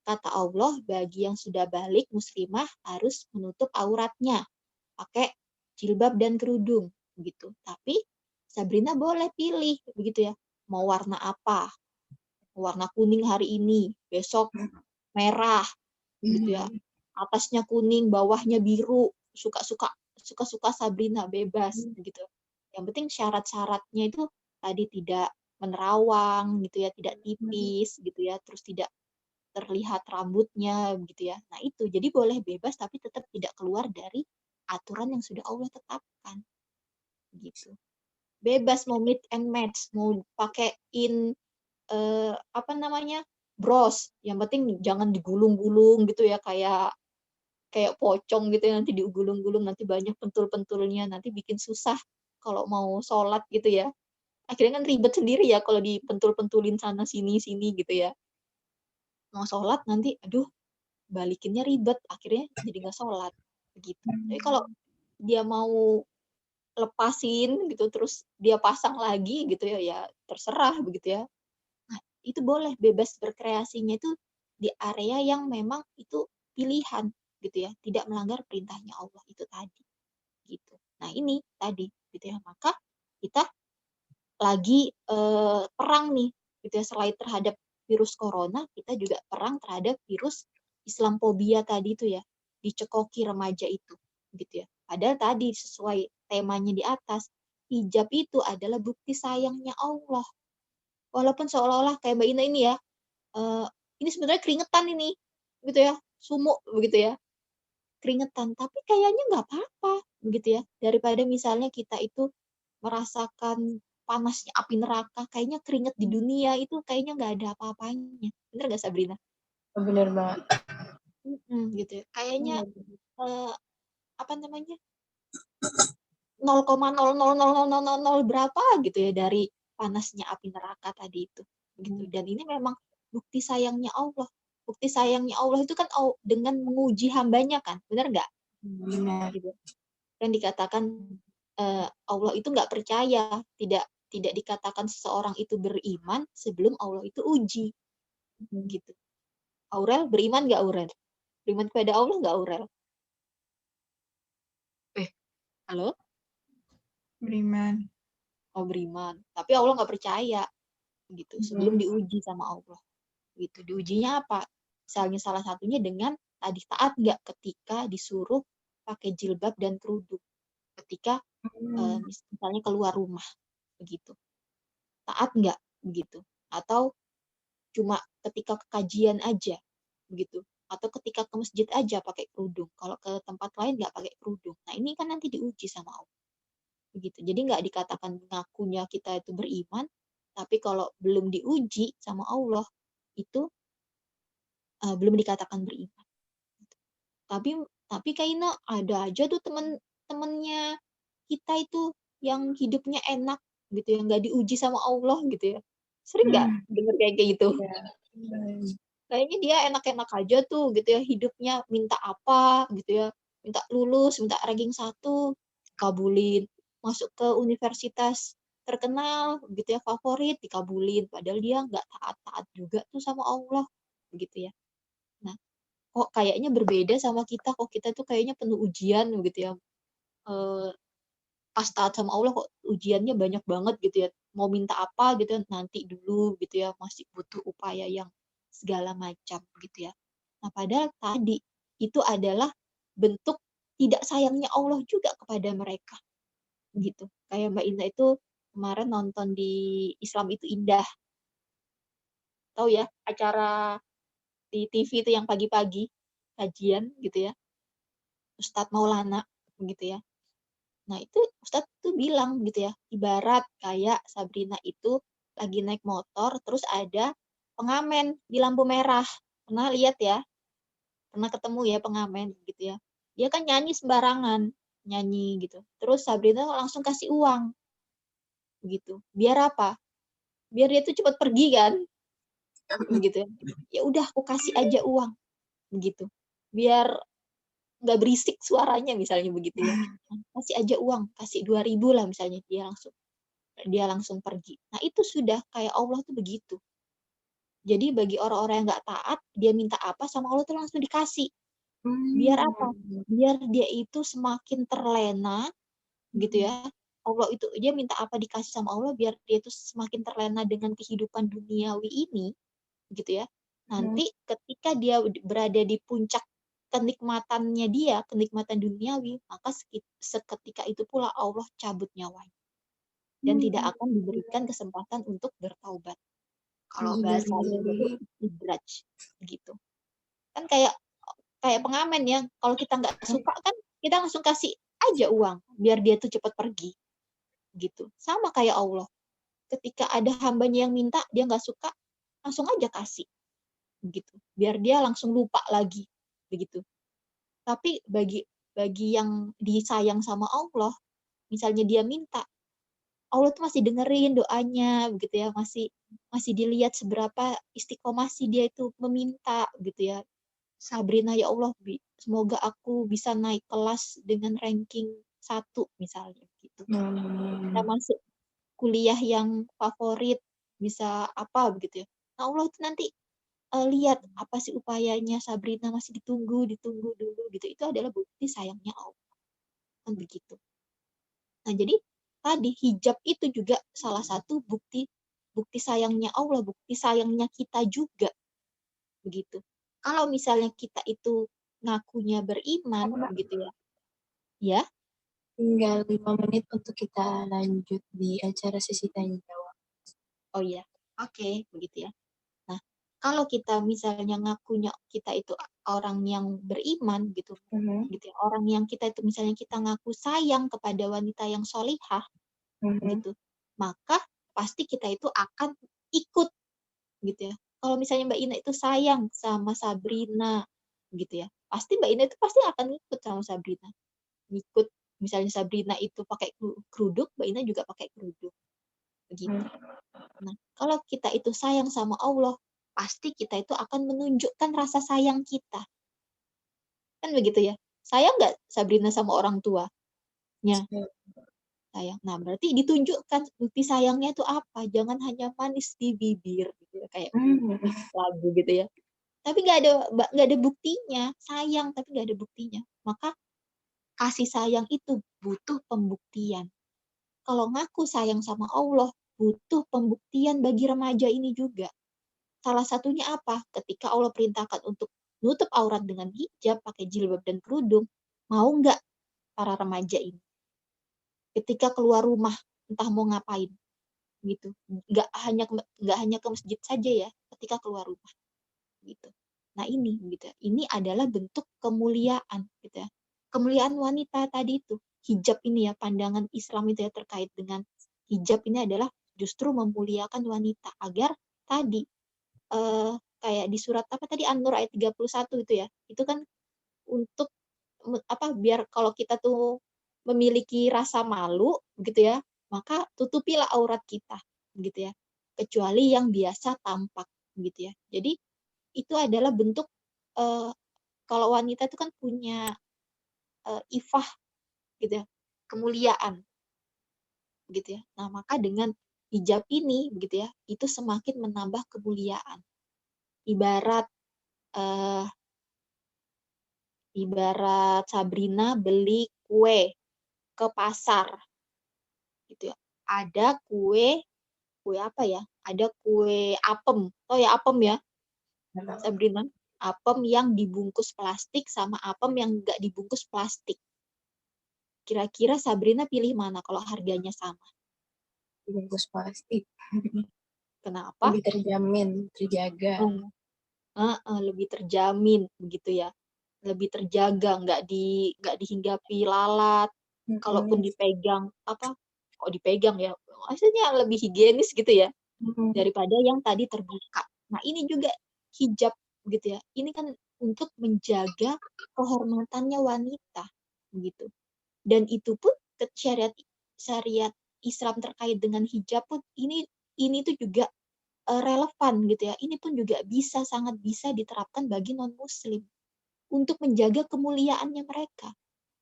kata Allah, bagi yang sudah balik muslimah harus menutup auratnya, pakai jilbab dan kerudung gitu. Tapi Sabrina boleh pilih begitu ya. Mau warna apa? Warna kuning hari ini, besok merah gitu ya. Atasnya kuning, bawahnya biru, suka-suka Sabrina bebas gitu. Yang penting syarat-syaratnya itu tadi tidak menerawang gitu ya, tidak tipis gitu ya, terus tidak terlihat rambutnya gitu ya. Nah, itu. Jadi boleh bebas tapi tetap tidak keluar dari aturan yang sudah Allah tetapkan. Gitu. Bebas mau meet and match, mau pakein apa namanya? Bros. Yang penting jangan digulung-gulung gitu ya, kayak pocong gitu ya, nanti digulung-gulung, nanti banyak pentul-pentulnya, nanti bikin susah kalau mau sholat gitu ya. Akhirnya kan ribet sendiri ya kalau dipentul-pentulin sana sini gitu ya. Mau sholat nanti aduh balikinnya ribet, akhirnya jadi nggak sholat begitu. Tapi kalau dia mau lepasin gitu terus dia pasang lagi gitu ya, ya terserah begitu ya. Nah, itu boleh bebas berkreasinya itu di area yang memang itu pilihan gitu ya, tidak melanggar perintahnya Allah itu tadi gitu. Nah, ini tadi gitu ya. Maka kita lagi perang nih gitu ya, selain terhadap virus corona, kita juga perang terhadap virus Islamophobia tadi itu ya, dicekoki remaja itu gitu ya. Padahal tadi sesuai temanya di atas, hijab itu adalah bukti sayangnya Allah. Walaupun seolah-olah kayak Mbak Ina ini ya, ini sebenarnya keringetan ini gitu ya, sumuk begitu ya, keringetan, tapi kayaknya nggak apa-apa begitu ya. Daripada misalnya kita itu merasakan panasnya api neraka, kayaknya keringet di dunia itu kayaknya nggak ada apa-apanya. Bener nggak Sabrina? Bener banget. Gitu ya. Kayaknya apa namanya 0,000000 berapa gitu ya dari panasnya api neraka tadi itu. Gitu. Dan ini memang bukti sayangnya Allah. Bukti sayangnya Allah itu kan dengan menguji hambanya kan, bener nggak? Benar. Gitu. Dan dikatakan Allah itu nggak percaya, tidak dikatakan seseorang itu beriman sebelum Allah itu uji, gitu. Aurel beriman nggak Aurel? Beriman kepada Allah nggak Aurel? Halo? Beriman. Oh beriman, tapi Allah nggak percaya, gitu. Sebelum diuji sama Allah, gitu. Diujinya apa? Misalnya salah satunya dengan tadi taat nggak ketika disuruh pakai jilbab dan kerudung, ketika misalnya keluar rumah. Begitu. Taat nggak begitu? Atau cuma ketika ke kajian aja begitu? Atau ketika ke masjid aja pakai kerudung? Kalau ke tempat lain nggak pakai kerudung? Nah ini kan nanti diuji sama Allah. Begitu. Jadi nggak dikatakan ngakunya kita itu beriman, tapi kalau belum diuji sama Allah itu belum dikatakan beriman. Tapi kayaknya ada aja tuh teman temennya kita itu yang hidupnya enak gitu ya, nggak diuji sama Allah gitu ya. Sering nggak denger kayak gitu? Kayaknya dia enak-enak aja tuh gitu ya, hidupnya minta apa gitu ya, minta lulus, minta ranking 1, dikabulin. Masuk ke universitas terkenal gitu ya, favorit, dikabulin. Padahal dia nggak taat-taat juga tuh sama Allah, begitu ya. Nah, kok kayaknya berbeda sama kita, kok kita tuh kayaknya penuh ujian gitu ya. Pas taat sama Allah kok ujiannya banyak banget gitu ya. Mau minta apa gitu nanti dulu gitu ya, masih butuh upaya yang segala macam gitu ya. Nah, padahal tadi itu adalah bentuk tidak sayangnya Allah juga kepada mereka gitu. Kayak Mbak Indah itu kemarin nonton di Islam itu Indah. Tahu ya, acara di TV itu yang pagi-pagi kajian gitu ya. Ustadz Maulana gitu ya. Nah, itu Ustadz tuh bilang gitu ya, ibarat kayak Sabrina itu lagi naik motor, terus ada pengamen di lampu merah. Pernah lihat ya? Pernah ketemu ya pengamen gitu ya. Dia kan nyanyi sembarangan, nyanyi gitu. Terus Sabrina langsung kasih uang gitu. Biar apa? Biar dia tuh cepat pergi kan? Gitu ya. Ya udah aku kasih aja uang gitu. Biar nggak berisik suaranya misalnya begitu ya. Kasih aja uang, kasih 2.000 lah misalnya, dia langsung pergi. Nah, itu sudah kayak Allah tuh begitu. Jadi bagi orang-orang yang nggak taat, dia minta apa sama Allah tuh langsung dikasih. Biar apa? Biar dia itu semakin terlena gitu ya. Allah itu dia minta apa dikasih sama Allah biar dia itu semakin terlena dengan kehidupan duniawi ini gitu ya. Nanti ketika dia berada di puncak kenikmatannya dia, kenikmatan duniawi, maka seketika itu pula Allah cabut nyawanya dan tidak akan diberikan kesempatan untuk bertaubat. Kalau bahasanya itu istidraj gitu. Kan kayak pengamen ya, kalau kita nggak suka kan kita langsung kasih aja uang biar dia tuh cepat pergi gitu. Sama kayak Allah. Ketika ada hambanya yang minta dia nggak suka, langsung aja kasih gitu. Biar dia langsung lupa lagi begitu. Tapi bagi yang disayang sama Allah, misalnya dia minta, Allah tuh masih dengerin doanya begitu ya, masih dilihat seberapa istiqomah sih dia itu meminta gitu ya. Sabrina, ya Allah, semoga aku bisa naik kelas dengan ranking 1 misalnya gitu. Kita masuk kuliah yang favorit, bisa apa begitu ya. Nah, Allah tuh nanti lihat apa sih upayanya Sabrina masih ditunggu dulu gitu. Itu adalah bukti sayangnya Allah. Kan begitu. Nah, jadi tadi hijab itu juga salah satu bukti sayangnya Allah, bukti sayangnya kita juga. Begitu. Kalau misalnya kita itu ngakunya beriman begitu ya. Ya, Tinggal 5 menit untuk kita lanjut di acara sesi tanya jawab. oh iya. Oke, begitu ya. Nah, kalau kita misalnya ngakunya kita itu orang yang beriman gitu ya. Orang yang kita itu misalnya kita ngaku sayang kepada wanita yang solihah gitu. Maka pasti kita itu akan ikut gitu ya. Kalau misalnya Mbak Ina itu sayang sama Sabrina gitu ya. Pasti Mbak Ina itu pasti akan ikut sama Sabrina. Ikut misalnya Sabrina itu pakai kerudung, Mbak Ina juga pakai kerudung. Begitu. Nah, kalau kita itu sayang sama Allah, pasti kita itu akan menunjukkan rasa sayang kita. Kan begitu ya? Sayang nggak Sabrina sama orang tuanya? Sayang. Nah, berarti ditunjukkan bukti sayangnya itu apa? Jangan hanya manis di bibir, gitu ya, kayak lagu gitu ya. Tapi nggak ada buktinya. Sayang, tapi nggak ada buktinya. Maka kasih sayang itu butuh pembuktian. Kalau ngaku sayang sama Allah, butuh pembuktian bagi remaja ini juga. Salah satunya apa? Ketika Allah perintahkan untuk nutup aurat dengan hijab, pakai jilbab dan kerudung, mau nggak para remaja ini? Ketika keluar rumah, entah mau ngapain, gitu. Nggak hanya ke masjid saja ya, ketika keluar rumah, gitu. Nah ini, gitu. Ini adalah bentuk kemuliaan, gitu ya. Kemuliaan wanita tadi itu, hijab ini ya, pandangan Islam itu ya terkait dengan hijab ini adalah justru memuliakan wanita agar tadi kayak di surat apa tadi An-Nur ayat 31 itu ya. Itu kan untuk biar kalau kita tuh memiliki rasa malu, begitu ya, maka tutupilah aurat kita, begitu ya. Kecuali yang biasa tampak, gitu ya. Jadi itu adalah bentuk kalau wanita itu kan punya ifah, gitu ya, kemuliaan, gitu ya. Nah, maka dengan hijab ini, begitu ya, itu semakin menambah kemuliaan. Ibarat Sabrina beli kue ke pasar, gitu ya. Ada kue apa ya? Ada kue apem. Oh ya apem ya, Sabrina. Apem yang dibungkus plastik sama apem yang nggak dibungkus plastik. Kira-kira Sabrina pilih mana kalau harganya sama? Bungkus plastik. Kenapa? Lebih terjamin, terjaga. Lebih terjamin, begitu ya. Lebih terjaga, nggak dihinggapi lalat. Kalaupun dipegang kok dipegang ya, maksudnya lebih higienis gitu ya daripada yang tadi terbuka. Nah ini juga hijab gitu ya, ini kan untuk menjaga kehormatannya wanita gitu. Dan itu pun syariat Islam terkait dengan hijab pun ini tuh juga relevan gitu ya. Ini pun juga sangat bisa diterapkan bagi non muslim untuk menjaga kemuliaannya mereka.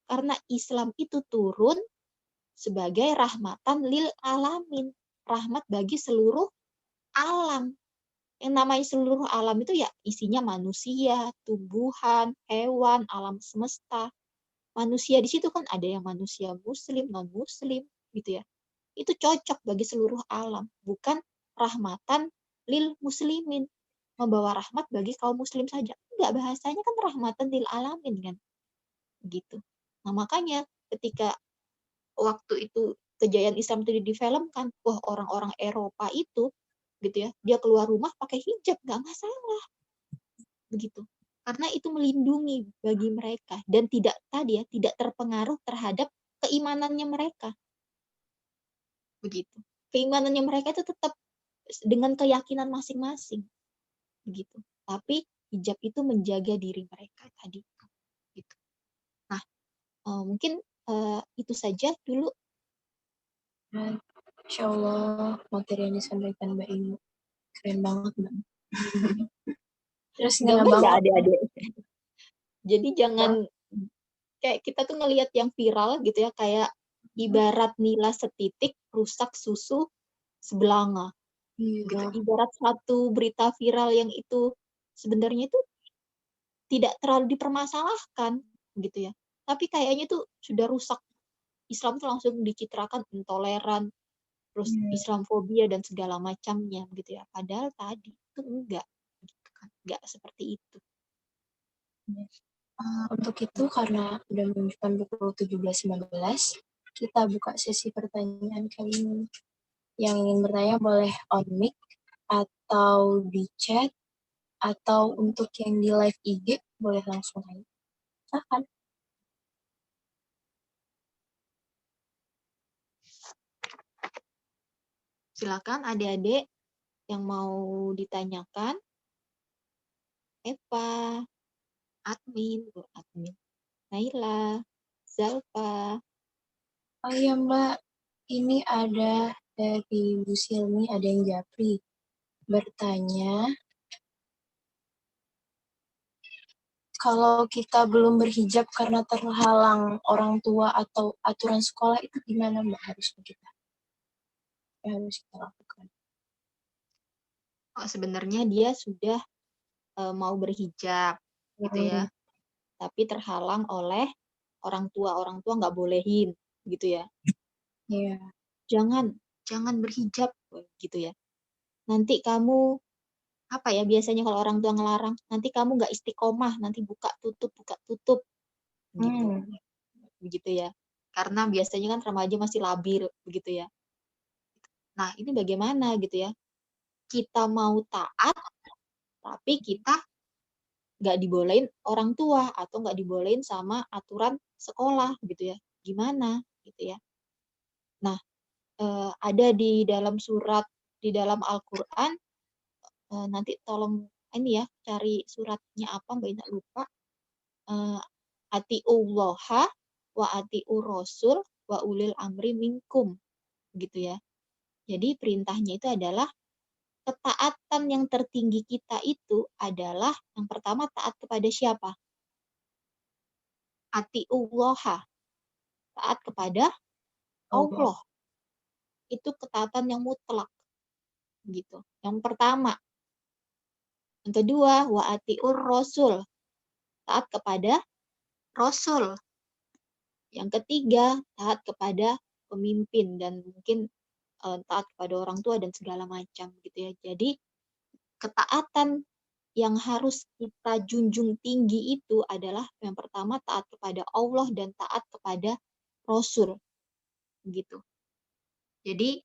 Karena Islam itu turun sebagai rahmatan lil alamin, rahmat bagi seluruh alam. Yang namanya seluruh alam itu ya isinya manusia, tumbuhan, hewan, alam semesta. Manusia di situ kan ada yang manusia muslim, non muslim gitu ya. Itu cocok bagi seluruh alam, bukan rahmatan lil muslimin, membawa rahmat bagi kaum muslim saja. Enggak, bahasanya kan rahmatan lil alamin kan. Gitu. Nah, makanya ketika waktu itu kejayaan Islam itu difilmkan, wah orang-orang Eropa itu gitu ya, dia keluar rumah pakai hijab nggak masalah, begitu. Karena itu melindungi bagi mereka dan tidak terpengaruh terhadap keimanannya mereka, begitu. Keimanannya mereka itu tetap dengan keyakinan masing-masing, begitu. Tapi hijab itu menjaga diri mereka tadi, gitu. Nah, mungkin itu saja dulu. Insya Allah materi yang disampaikan Mbak Ibu keren banget Mbak. Terus ngena Gambar nggak banget. adik-adik? Jadi jangan kayak kita tuh ngelihat yang viral gitu ya, kayak ibarat nila setitik rusak susu sebelanga. Gitu. Ibarat satu berita viral yang itu sebenarnya itu tidak terlalu dipermasalahkan gitu ya. Tapi kayaknya tuh sudah rusak. Islam tuh langsung dicitrakan intoleran, terus Islamfobia dan segala macamnya gitu ya. Padahal tadi itu enggak, gitu kan. Enggak seperti itu. Untuk itu karena udah menunjukkan pukul 17.19, kita buka sesi pertanyaan kali ini. Yang ingin bertanya boleh on mic atau di chat atau untuk yang di live IG boleh langsung tanya. Silahkan. Silakan adik-adik yang mau ditanyakan. Eva, admin, Naila, Zalfa. Oh iya Mbak, ini ada dari Bu Silmi, ada yang japri bertanya, kalau kita belum berhijab karena terhalang orang tua atau aturan sekolah itu gimana Mbak harusnya kita? Yang harus kita lakukan? Sebenarnya dia sudah mau berhijab gitu ya, tapi terhalang oleh orang tua nggak bolehin gitu ya. Iya. Jangan berhijab gitu ya. Nanti kamu biasanya kalau orang tua ngelarang, nanti kamu nggak istiqomah, nanti buka tutup gitu. Begitu ya. Karena biasanya kan remaja masih labil begitu ya. Nah, ini bagaimana gitu ya? Kita mau taat tapi kita nggak dibolehin orang tua atau nggak dibolehin sama aturan sekolah gitu ya. Gimana gitu ya. Nah, ada di dalam Al-Quran, nanti tolong ini ya, cari suratnya apa, Mbak Ina lupa. Atiullaha wa ati'ur rasul wa ulil amri minkum gitu ya. Jadi perintahnya itu adalah ketaatan yang tertinggi kita itu adalah yang pertama taat kepada siapa? Ati'ullaha, taat kepada Allah. Itu ketaatan yang mutlak gitu. Yang pertama. Yang kedua, wa ati'ur rasul, taat kepada rasul. Yang ketiga, taat kepada pemimpin dan mungkin taat kepada orang tua dan segala macam gitu ya. Jadi ketaatan yang harus kita junjung tinggi itu adalah yang pertama taat kepada Allah dan taat kepada Rasul gitu. Jadi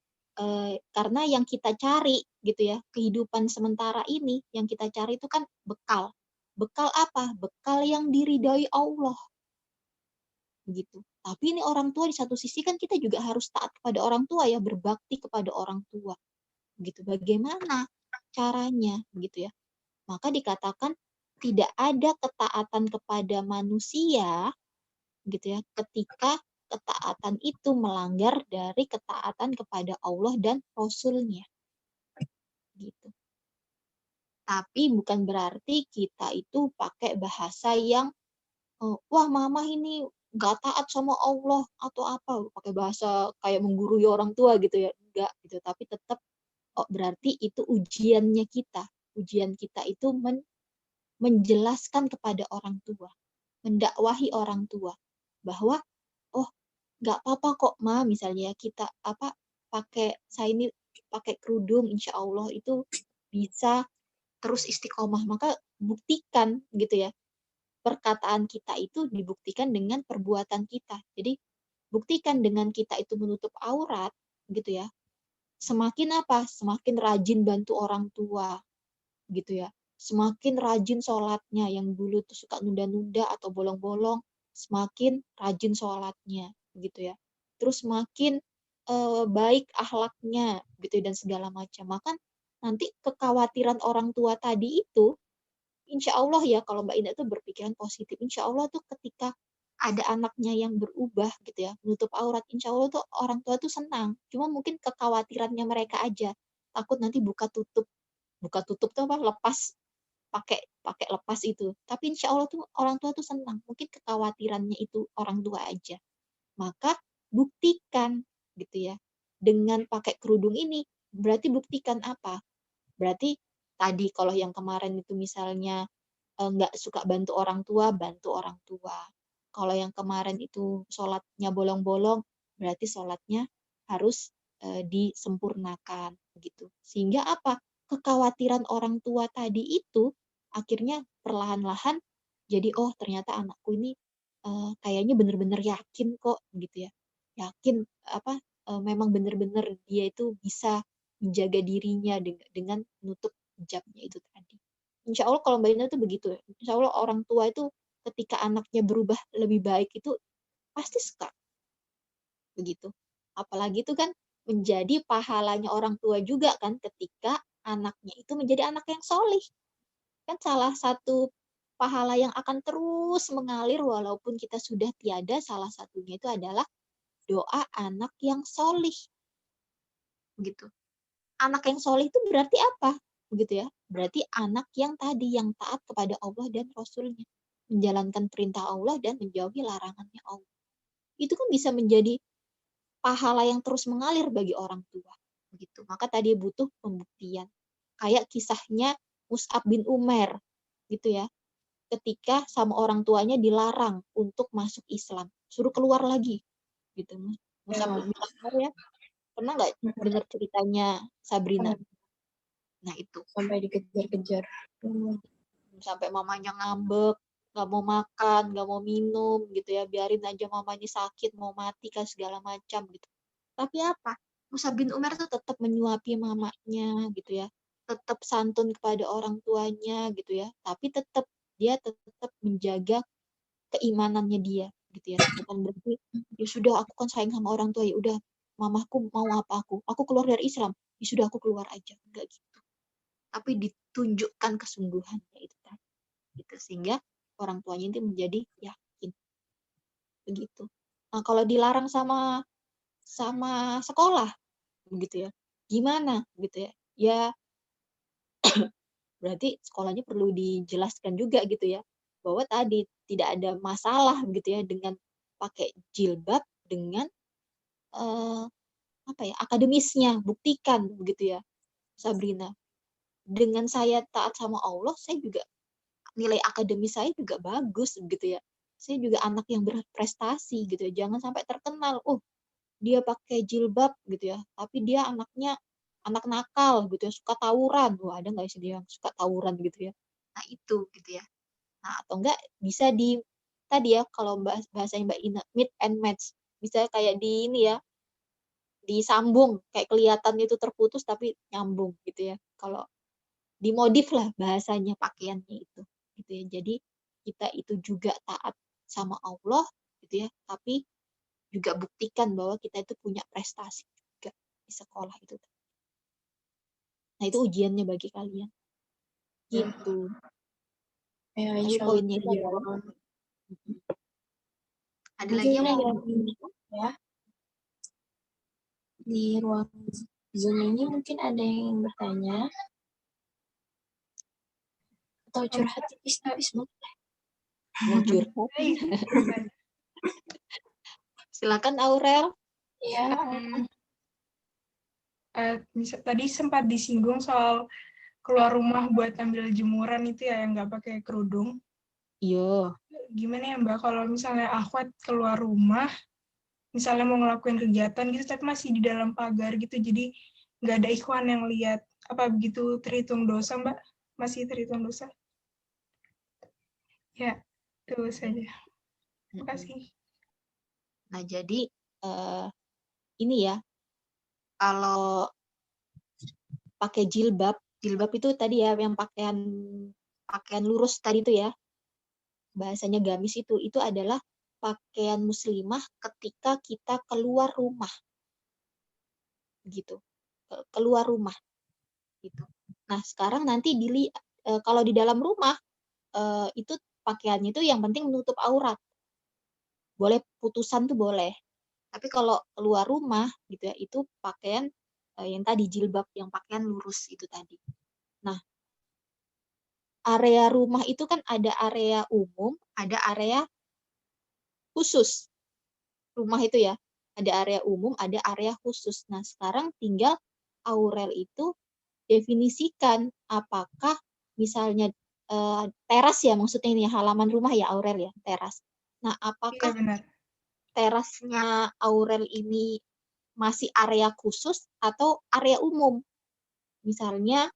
karena yang kita cari gitu ya, kehidupan sementara ini yang kita cari itu kan bekal. Bekal apa? Bekal yang diridhoi Allah gitu. Tapi ini orang tua di satu sisi kan kita juga harus taat kepada orang tua ya, berbakti kepada orang tua gitu. Bagaimana caranya gitu ya? Maka dikatakan tidak ada ketaatan kepada manusia gitu ya ketika ketaatan itu melanggar dari ketaatan kepada Allah dan Rasul-Nya gitu. Tapi bukan berarti kita itu pakai bahasa yang wah mama ini nggak taat sama Allah atau apa, pakai bahasa kayak menggurui orang tua gitu ya, enggak gitu. Tapi tetap berarti itu ujiannya kita. Ujian kita itu menjelaskan kepada orang tua, mendakwahi orang tua bahwa nggak apa-apa kok ma, misalnya kita saya ini pakai kerudung, insya Allah itu bisa terus istiqomah. Maka buktikan gitu ya, perkataan kita itu dibuktikan dengan perbuatan kita. Jadi buktikan dengan kita itu menutup aurat gitu ya, semakin semakin rajin bantu orang tua gitu ya, semakin rajin sholatnya. Yang dulu tuh suka nunda-nunda atau bolong-bolong, semakin rajin sholatnya gitu ya, terus semakin baik akhlaknya gitu dan segala macam. Maka nanti kekhawatiran orang tua tadi itu insya Allah ya, kalau Mbak Ina tuh berpikiran positif, insya Allah tuh ketika ada anaknya yang berubah gitu ya, menutup aurat, insya Allah tuh orang tua tuh senang. Cuma mungkin kekhawatirannya mereka aja, takut nanti buka tutup tuh lepas, pakai lepas itu. Tapi insya Allah tuh orang tua tuh senang. Mungkin kekhawatirannya itu orang tua aja. Maka buktikan gitu ya. Dengan pakai kerudung ini, berarti buktikan apa? Berarti tadi kalau yang kemarin itu misalnya nggak suka bantu orang tua, bantu orang tua. Kalau yang kemarin itu sholatnya bolong-bolong, berarti sholatnya harus disempurnakan gitu. Sehingga apa? Kekhawatiran orang tua tadi itu akhirnya perlahan-lahan jadi ternyata anakku ini kayaknya benar-benar yakin kok gitu ya. Yakin memang benar-benar dia itu bisa menjaga dirinya dengan menutup hijabnya itu tadi. Insya Allah kalau Mbak Ina tuh begitu ya. Insya Allah orang tua itu ketika anaknya berubah lebih baik itu pasti suka. Begitu. Apalagi itu kan menjadi pahalanya orang tua juga kan ketika anaknya itu menjadi anak yang solih. Kan salah satu pahala yang akan terus mengalir walaupun kita sudah tiada, salah satunya itu adalah doa anak yang solih. Begitu. Anak yang solih itu berarti apa? Begitu ya. Berarti anak yang tadi, yang taat kepada Allah dan Rasulnya. Menjalankan perintah Allah dan menjauhi larangannya Allah. Itu kan bisa menjadi pahala yang terus mengalir bagi orang tua. Begitu. Maka tadi butuh pembuktian. Kayak kisahnya Mus'ab bin Umair. Gitu ya. Ketika sama orang tuanya dilarang untuk masuk Islam. Suruh keluar lagi. Gitu. Mus'ab bin Umair ya. Pernah nggak dengar ceritanya Sabrina? Nah itu. Sampai dikejar-kejar. Sampai mamanya ngambek, nggak mau makan, nggak mau minum gitu ya, biarin aja mamanya sakit, mau mati kan segala macam gitu. Tapi apa? Mus'ab bin Umair tuh tetap menyuapi mamanya gitu ya, tetap santun kepada orang tuanya gitu ya, tapi dia tetap menjaga keimanannya dia gitu ya. Bukan berarti ya sudah aku kan sayang sama orang tua, ya udah mamaku mau apa aku keluar dari Islam, ya sudah aku keluar aja, enggak gitu. Tapi ditunjukkan kesungguhannya itu tadi gitu, sehingga orang tuanya itu menjadi yakin begitu. Nah, kalau dilarang sama sekolah begitu ya, gimana gitu ya? Ya berarti sekolahnya perlu dijelaskan juga gitu ya, bahwa tadi tidak ada masalah gitu ya dengan pakai jilbab dengan apa ya, akademisnya, buktikan begitu ya, Sabrina. Dengan saya taat sama Allah, saya juga nilai akademis saya juga bagus gitu ya. Saya juga anak yang berprestasi gitu ya. Jangan sampai terkenal, oh dia pakai jilbab gitu ya, tapi dia anaknya anak nakal gitu ya, suka tawuran. Wah, ada nggak sih dia yang suka tawuran gitu ya? Nah itu gitu ya. Nah atau enggak bisa di tadi ya kalau bahasanya Mbak Ina, meet and match. Bisa kayak di ini ya, disambung kayak kelihatan itu terputus tapi nyambung gitu ya. Kalau dimodif lah bahasanya pakaiannya itu gitu ya. Jadi kita itu juga taat sama Allah gitu ya, tapi juga buktikan bahwa kita itu punya prestasi juga di sekolah itu. Nah, itu ujiannya bagi kalian. Gitu. Ya, Tapi insya Allah poinnya kita dia doakan. ada Mungkin lagi yang yang mau ya di ruang Zoom ini mungkin ada yang bertanya atau curhat tipis-tipis boleh. mau curhat? Silakan Aurel. Ya, Tadi sempat disinggung soal keluar rumah buat ambil jemuran itu ya yang nggak pakai kerudung. Iya. Gimana ya Mbak kalau misalnya akhwat keluar rumah, misalnya mau ngelakuin kegiatan gitu tapi masih di dalam pagar gitu, jadi nggak ada ikhwan yang lihat. Apa begitu terhitung dosa Mbak? Masih terhitung dosa? Ya, itu saja. Terima kasih. Nah, jadi ini ya, kalau pakai jilbab itu tadi ya yang pakaian lurus tadi itu ya. Bahasanya gamis itu adalah pakaian muslimah ketika kita keluar rumah. Gitu. Keluar rumah gitu. Nah, sekarang nanti kalau di dalam rumah itu pakaiannya itu yang penting menutup aurat. Boleh putusan tuh boleh. Tapi kalau keluar rumah gitu ya, itu pakaian yang tadi jilbab, yang pakaian lurus itu tadi. Nah, area rumah itu kan ada area umum, ada area khusus. Rumah itu ya, ada area umum, ada area khusus. Nah, sekarang tinggal Aurel itu definisikan apakah misalnya teras ya, maksudnya ini halaman rumah ya Aurel ya, teras. Nah, Iya apakah benar. terasnya Aurel ini masih area khusus atau area umum? Misalnya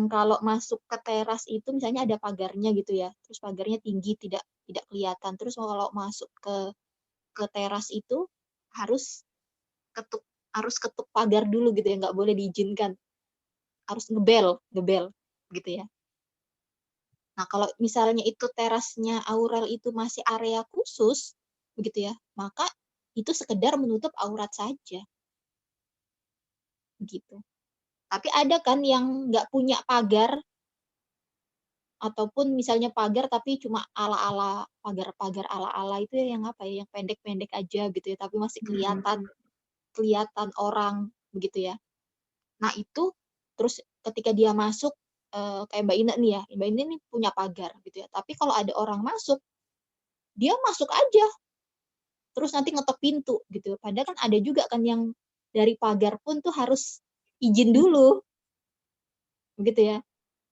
kalau masuk ke teras itu misalnya ada pagarnya gitu ya, terus pagarnya tinggi tidak kelihatan. Terus kalau masuk ke teras itu harus ketuk pagar dulu gitu ya, nggak boleh diizinkan, harus ngebel gitu ya. Nah, kalau misalnya itu terasnya Aurel itu masih area khusus begitu ya, maka itu sekedar menutup aurat saja begitu. Tapi ada kan yang nggak punya pagar, ataupun misalnya pagar tapi cuma ala-ala pagar ala-ala itu ya, yang apa ya, yang pendek-pendek aja gitu ya, tapi masih kelihatan orang begitu ya. Nah, itu terus ketika dia masuk kayak Mbak Ina nih ya, Mbak Ina nih punya pagar gitu ya. Tapi kalau ada orang masuk, dia masuk aja. Terus nanti ngetok pintu gitu. Padahal kan ada juga kan yang dari pagar pun tuh harus izin dulu. Gitu ya.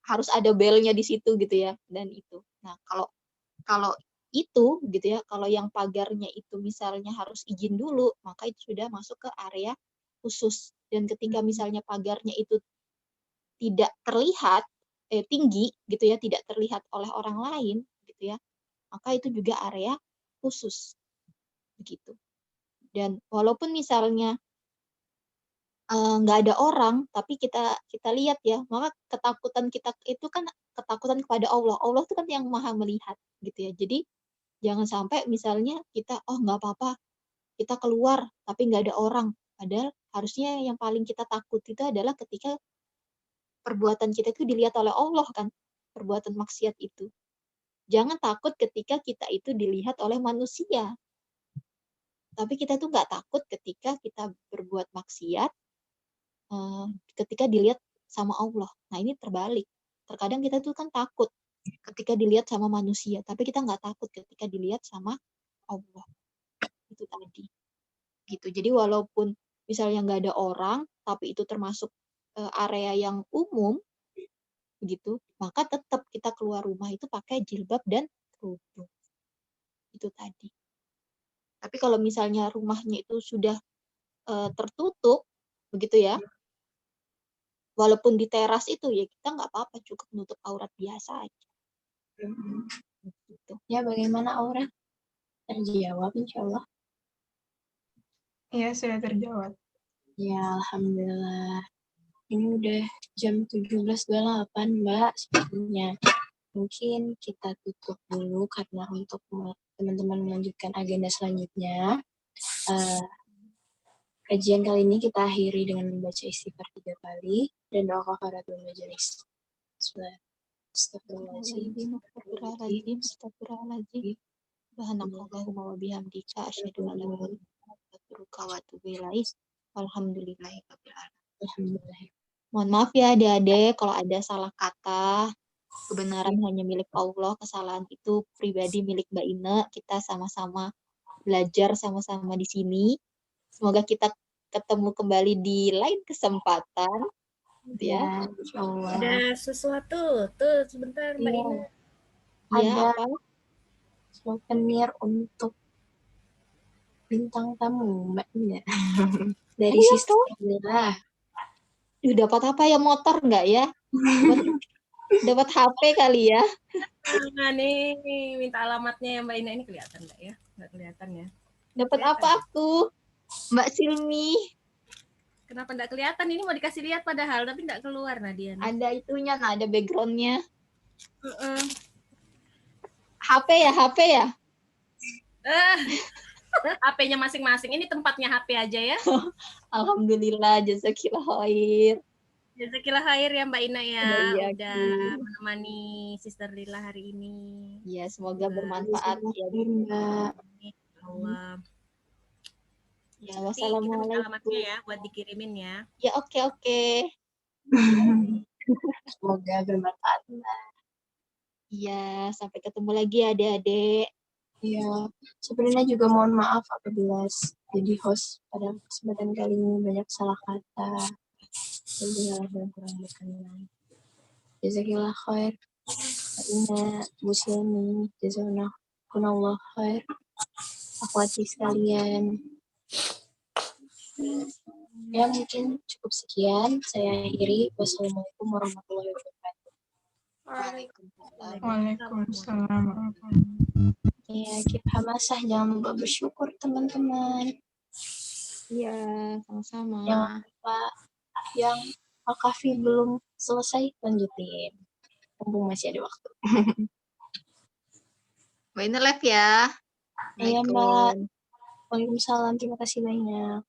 Harus ada belnya di situ gitu ya, dan itu. Nah, kalau itu gitu ya, kalau yang pagarnya itu misalnya harus izin dulu, maka itu sudah masuk ke area khusus. Dan ketika misalnya pagarnya itu tidak terlihat tinggi gitu ya, tidak terlihat oleh orang lain gitu ya, maka itu juga area khusus begitu. Dan walaupun misalnya nggak ada orang, tapi kita lihat ya, maka ketakutan kita itu kan ketakutan kepada Allah. Allah itu kan yang maha melihat gitu ya. Jadi jangan sampai misalnya kita nggak apa-apa, kita keluar tapi nggak ada orang. Padahal harusnya yang paling kita takut itu adalah ketika perbuatan kita itu dilihat oleh Allah kan, perbuatan maksiat itu. Jangan takut ketika kita itu dilihat oleh manusia. Tapi kita tuh nggak takut ketika kita berbuat maksiat, ketika dilihat sama Allah. Nah ini terbalik. Terkadang kita tuh kan takut ketika dilihat sama manusia, tapi kita nggak takut ketika dilihat sama Allah. Itu tadi. Gitu. Jadi walaupun misalnya nggak ada orang, tapi itu termasuk area yang umum, begitu, maka tetap kita keluar rumah itu pakai jilbab dan kerudung. Itu tadi. Tapi kalau misalnya rumahnya itu sudah tertutup, begitu ya, walaupun di teras itu ya kita nggak apa-apa, cukup nutup aurat biasa aja. Gitu. Ya, bagaimana Aura? Terjawab insya Allah. Iya, sudah terjawab. Ya, Alhamdulillah. Ini udah jam 17.28, Mbak, sepertinya. Mungkin kita tutup dulu karena untuk teman-teman melanjutkan agenda selanjutnya. Kajian kali ini kita akhiri dengan membaca istighfar 3 kali dan doa kafaratul majelis. Astagfirullahaladzim. Astagfirullahaladzim. Astagfirullahaladzim. Subhanakallahumma wa bihamdika asyhadu an la ilaha illa anta astaghfiruka wa atubu ilaik. Alhamdulillahirabbil alamin. Alhamdulillah. Mohon maaf ya adik-adik kalau ada salah kata. Kebenaran hanya milik Allah, kesalahan itu pribadi milik Mbak Ine. Kita sama-sama belajar sama-sama di sini. Semoga kita ketemu kembali di lain kesempatan. Gitu ya. Ya, insya Allah. Ada sesuatu tuh sebentar Mbak Iya. Ina. Ya, Ada apa? souvenir untuk bintang tamu Mbak Ina. Dari Iya, Sister Lila. Dapat apa ya, motor nggak ya? Dapat HP kali ya? Nah nih, minta alamatnya ya Mbak Ina. Ini kelihatan nggak ya? Nggak kelihatan ya. Dapat apa aku? Mbak Silmi. Kenapa nggak kelihatan? Ini mau dikasih lihat padahal, tapi nggak keluar Nadia. Ada itunya, nah ada backgroundnya. Heeh. HP ya? HP-nya masing-masing. Ini tempatnya HP aja ya. Alhamdulillah, jazakillah khair. Jazakillah khair ya Mbak Ina ya. Iya, Udah Ki. menemani Sister Lila hari ini. Ya, semoga bermanfaat ya. Mbak. Allah. Ya, Nanti kita minta alamatnya wassalamualaikum. ya buat dikirimin ya. Ya, oke. Semoga bermanfaat. Iya, sampai ketemu lagi ya adik-adik. Ya, sebenarnya juga mohon maaf apabila jadi host pada kesempatan kali ini banyak salah kata dan salah dan kurang berkenan. Jazakillah khair. Ina, Bu Silmi, jazakumullah khair. Akhwati sekalian. Ya, mungkin cukup sekian. Saya akhiri. Wassalamualaikum warahmatullahi wabarakatuh. Waalaikumsalam. Waalaikumsalam. Ya, keep hamasah. Jangan lupa bersyukur, teman-teman. Iya, sama-sama. Jangan lupa yang Al-Kahfi belum selesai, lanjutin. Mumpung masih ada waktu. Mbak Ina live ya. Iya, Mbak. Waalaikumsalam. Terima kasih banyak.